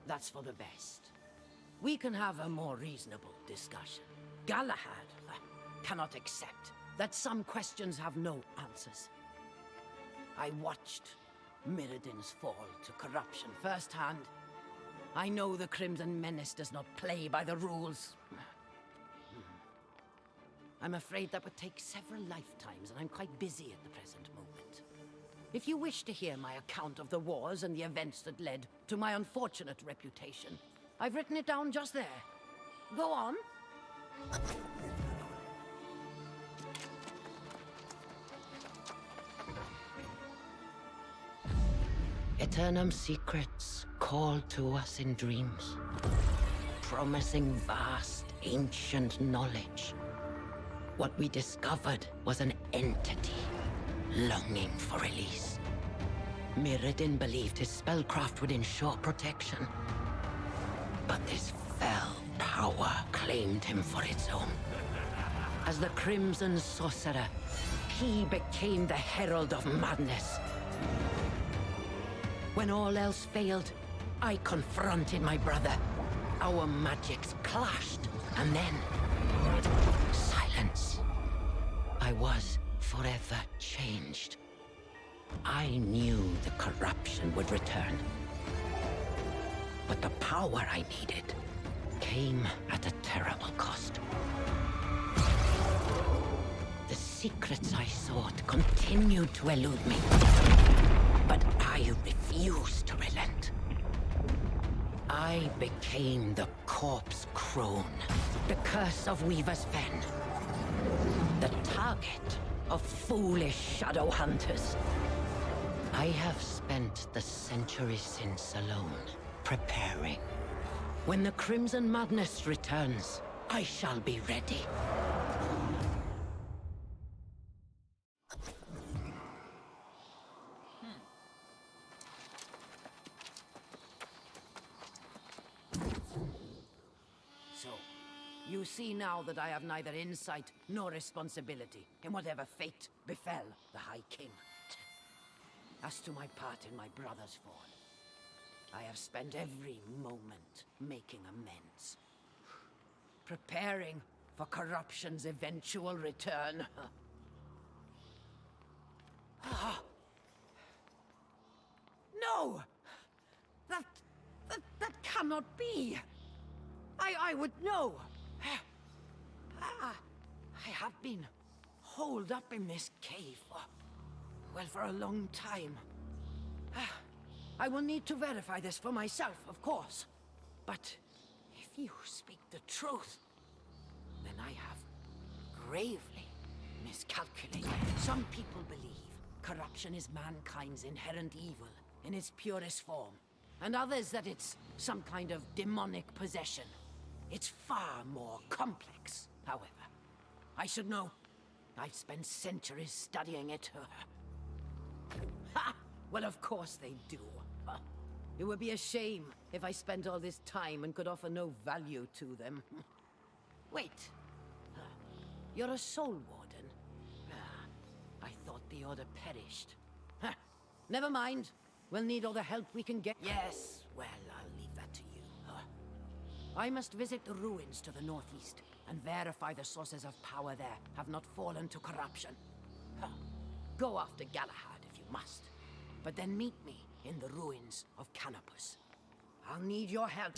That's for the best. We can have a more reasonable discussion. Galahad cannot accept that some questions have no answers. I watched Mirrodin's fall to corruption firsthand. I know the Crimson Menace does not play by the rules. I'm afraid that would take several lifetimes, and I'm quite busy at the present moment. If you wish to hear my account of the wars and the events that led to my unfortunate reputation, I've written it down just there. Go on. Eternum secrets call to us in dreams, promising vast, ancient knowledge. What we discovered was an entity longing for release. Mirrodin believed his spellcraft would ensure protection, but this fell power claimed him for its own. As the Crimson Sorcerer, he became the Herald of Madness. When all else failed, I confronted my brother. Our magics clashed, and then... silence. I was forever changed. I knew the corruption would return. But the power I needed came at a terrible cost. The secrets I sought continued to elude me. But I refused to relent. I became the Corpse Crone, the curse of Weaver's Fen, the target of foolish shadow hunters. I have spent the century since alone, preparing. When the Crimson Madness returns, I shall be ready. You see now that I have neither insight nor responsibility in whatever fate befell the High King. As to my part in my brother's fall, I have spent every moment making amends. Preparing for corruption's eventual return. No! That cannot be! I would know! I have been holed up in this cave for a long time. I will need to verify this for myself, of course. But if you speak the truth, then I have gravely miscalculated. Some people believe corruption is mankind's inherent evil in its purest form, and others that it's some kind of demonic possession. It's far more complex, however. I should know. I've spent centuries studying it. Ha! Well, of course they do. It would be a shame if I spent all this time and could offer no value to them. Wait. You're a soul warden? I thought the order perished. Never mind. We'll need all the help we can get. Yes, well, I'll leave that to you. I must visit the ruins to the northeast and verify the sources of power there have not fallen to corruption. Go after Galahad if you must, but then meet me in the ruins of Canopus. I'll need your help.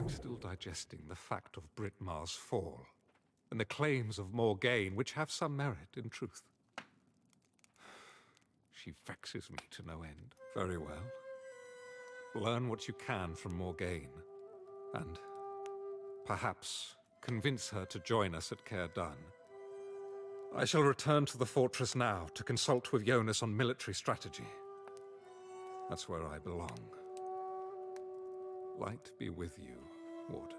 still digesting the fact of Britmar's fall, and the claims of Morgaine, which have some merit in truth. She vexes me to no end. Very well. Learn what you can from Morgaine, and perhaps convince her to join us at Caer Dun. I shall return to the fortress now to consult with Jonas on military strategy. That's where I belong. Light be with you, Warden.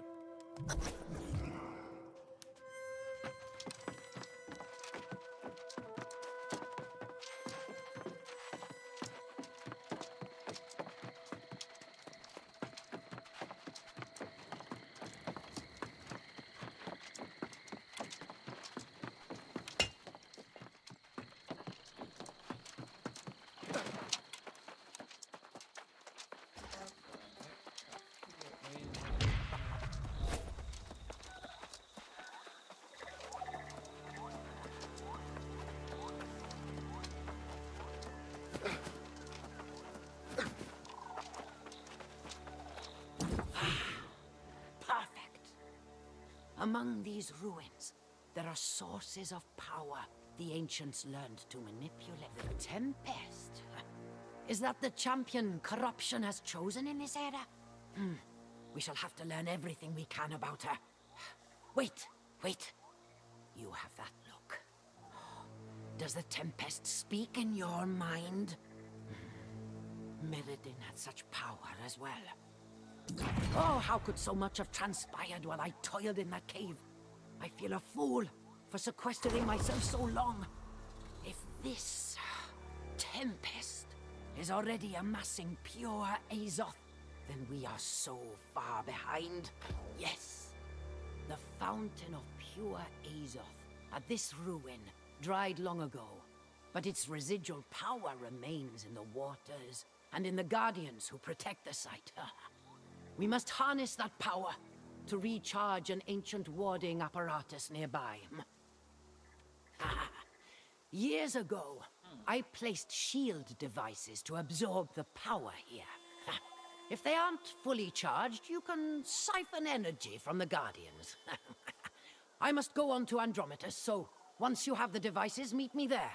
Among these ruins, there are sources of power the ancients learned to manipulate. The Tempest. Is that the champion corruption has chosen in this era? We shall have to learn everything we can about her. Wait. You have that look. Does the Tempest speak in your mind? Meriden had such power as well. Oh, how could so much have transpired while I toiled in that cave? I feel a fool for sequestering myself so long. If this Tempest is already amassing pure Azoth, then we are so far behind. Yes, the fountain of pure Azoth at this ruin dried long ago, but its residual power remains in the waters and in the guardians who protect the site. We must harness that power to recharge an ancient warding apparatus nearby. Years ago, I placed shield devices to absorb the power here. If they aren't fully charged, you can siphon energy from the Guardians. I must go on to Andrometus, so once you have the devices, meet me there.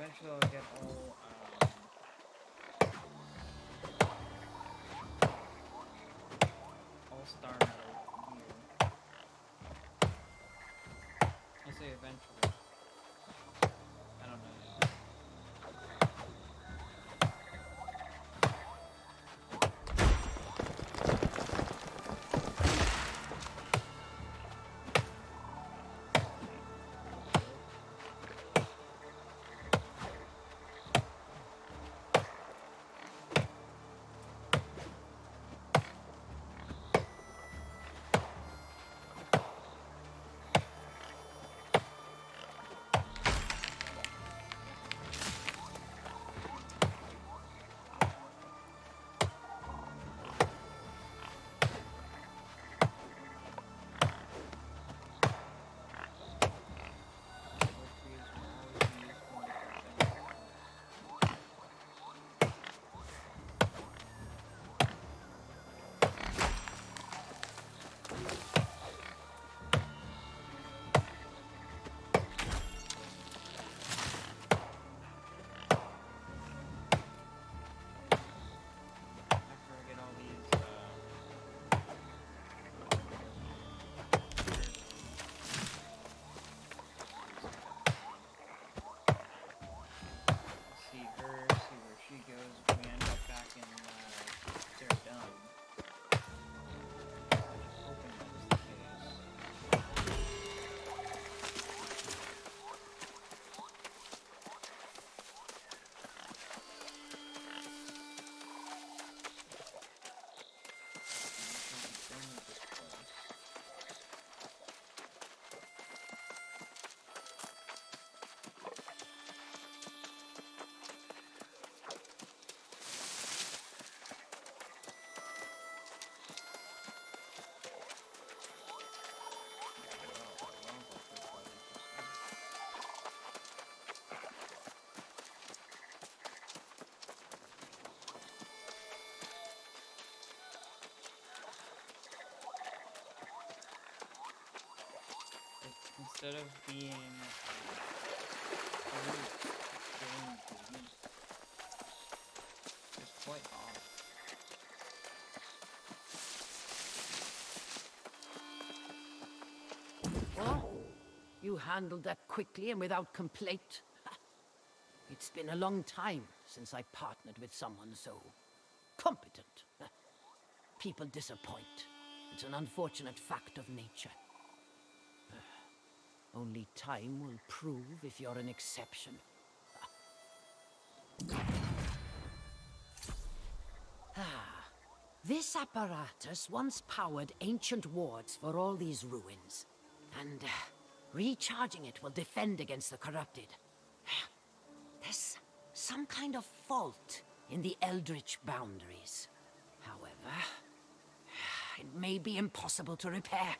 Eventually I'll get all star metal here. I say eventually. I don't know yet. build this place. Instead of being roots growing trees, it's quite odd. Oh, you handled that quickly and without complaint. It's been a long time since I partnered with someone so competent. People disappoint. It's an unfortunate fact of nature. Only time will prove if you're an exception. This apparatus once powered ancient wards for all these ruins. And recharging it will defend against the corrupted. There's some kind of fault in the Eldritch boundaries. However, it may be impossible to repair.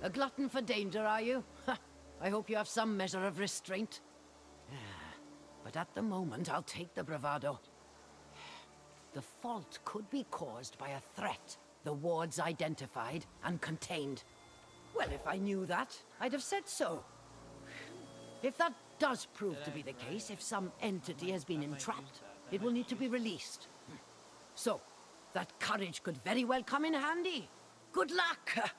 A glutton for danger, are you? I hope you have some measure of restraint. But at the moment, I'll take the bravado. The fault could be caused by a threat the wards identified and contained. Well, if I knew that, I'd have said so. If that does prove to be the case, if some entity has been entrapped, it will need to be released. So, that courage could very well come in handy. Good luck!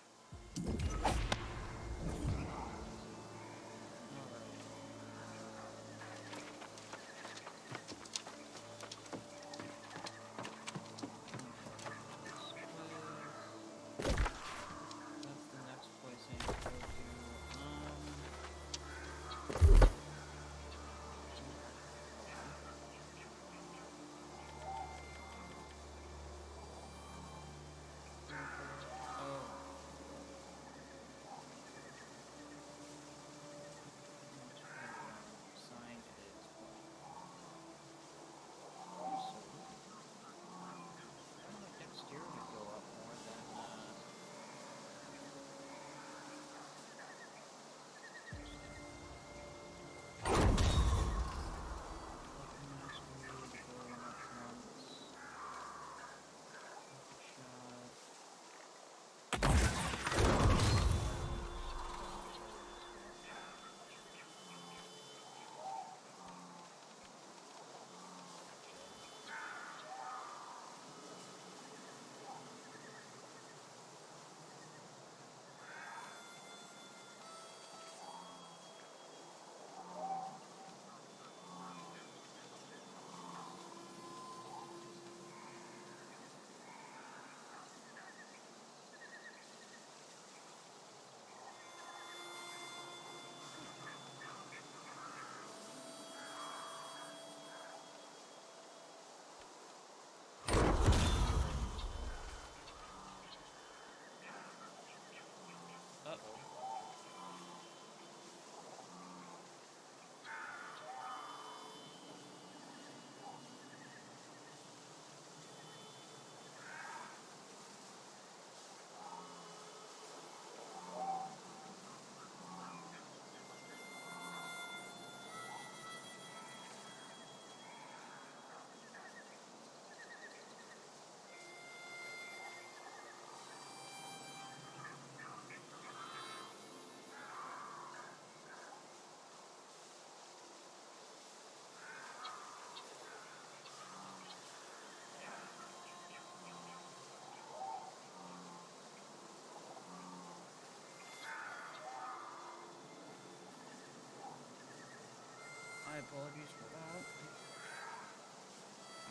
My apologies for that.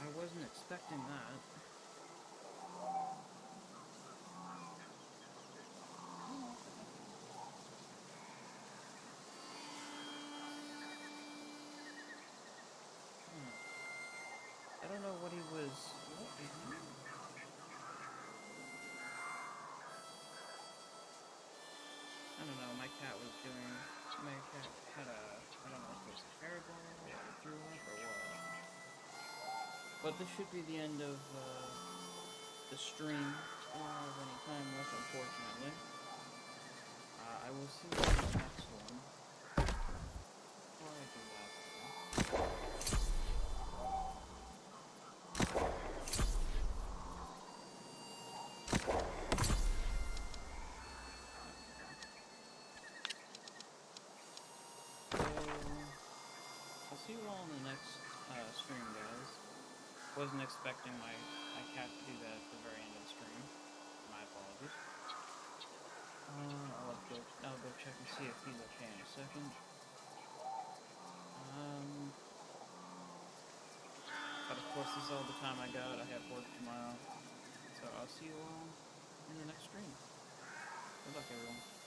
I wasn't expecting that. I don't know what he was. had a, I don't know if it was a hairball or I threw up or what. But this should be the end of the stream. I don't have any time left, unfortunately. I will see you in the next one. Before I do that, I'll see you all in the next stream, guys. Wasn't expecting my cat to do that at the very end of the stream. My apologies. I'll go check and see if he's okay in a second. But of course, this is all the time I got. I have work tomorrow. So I'll see you all in the next stream. Good luck, everyone.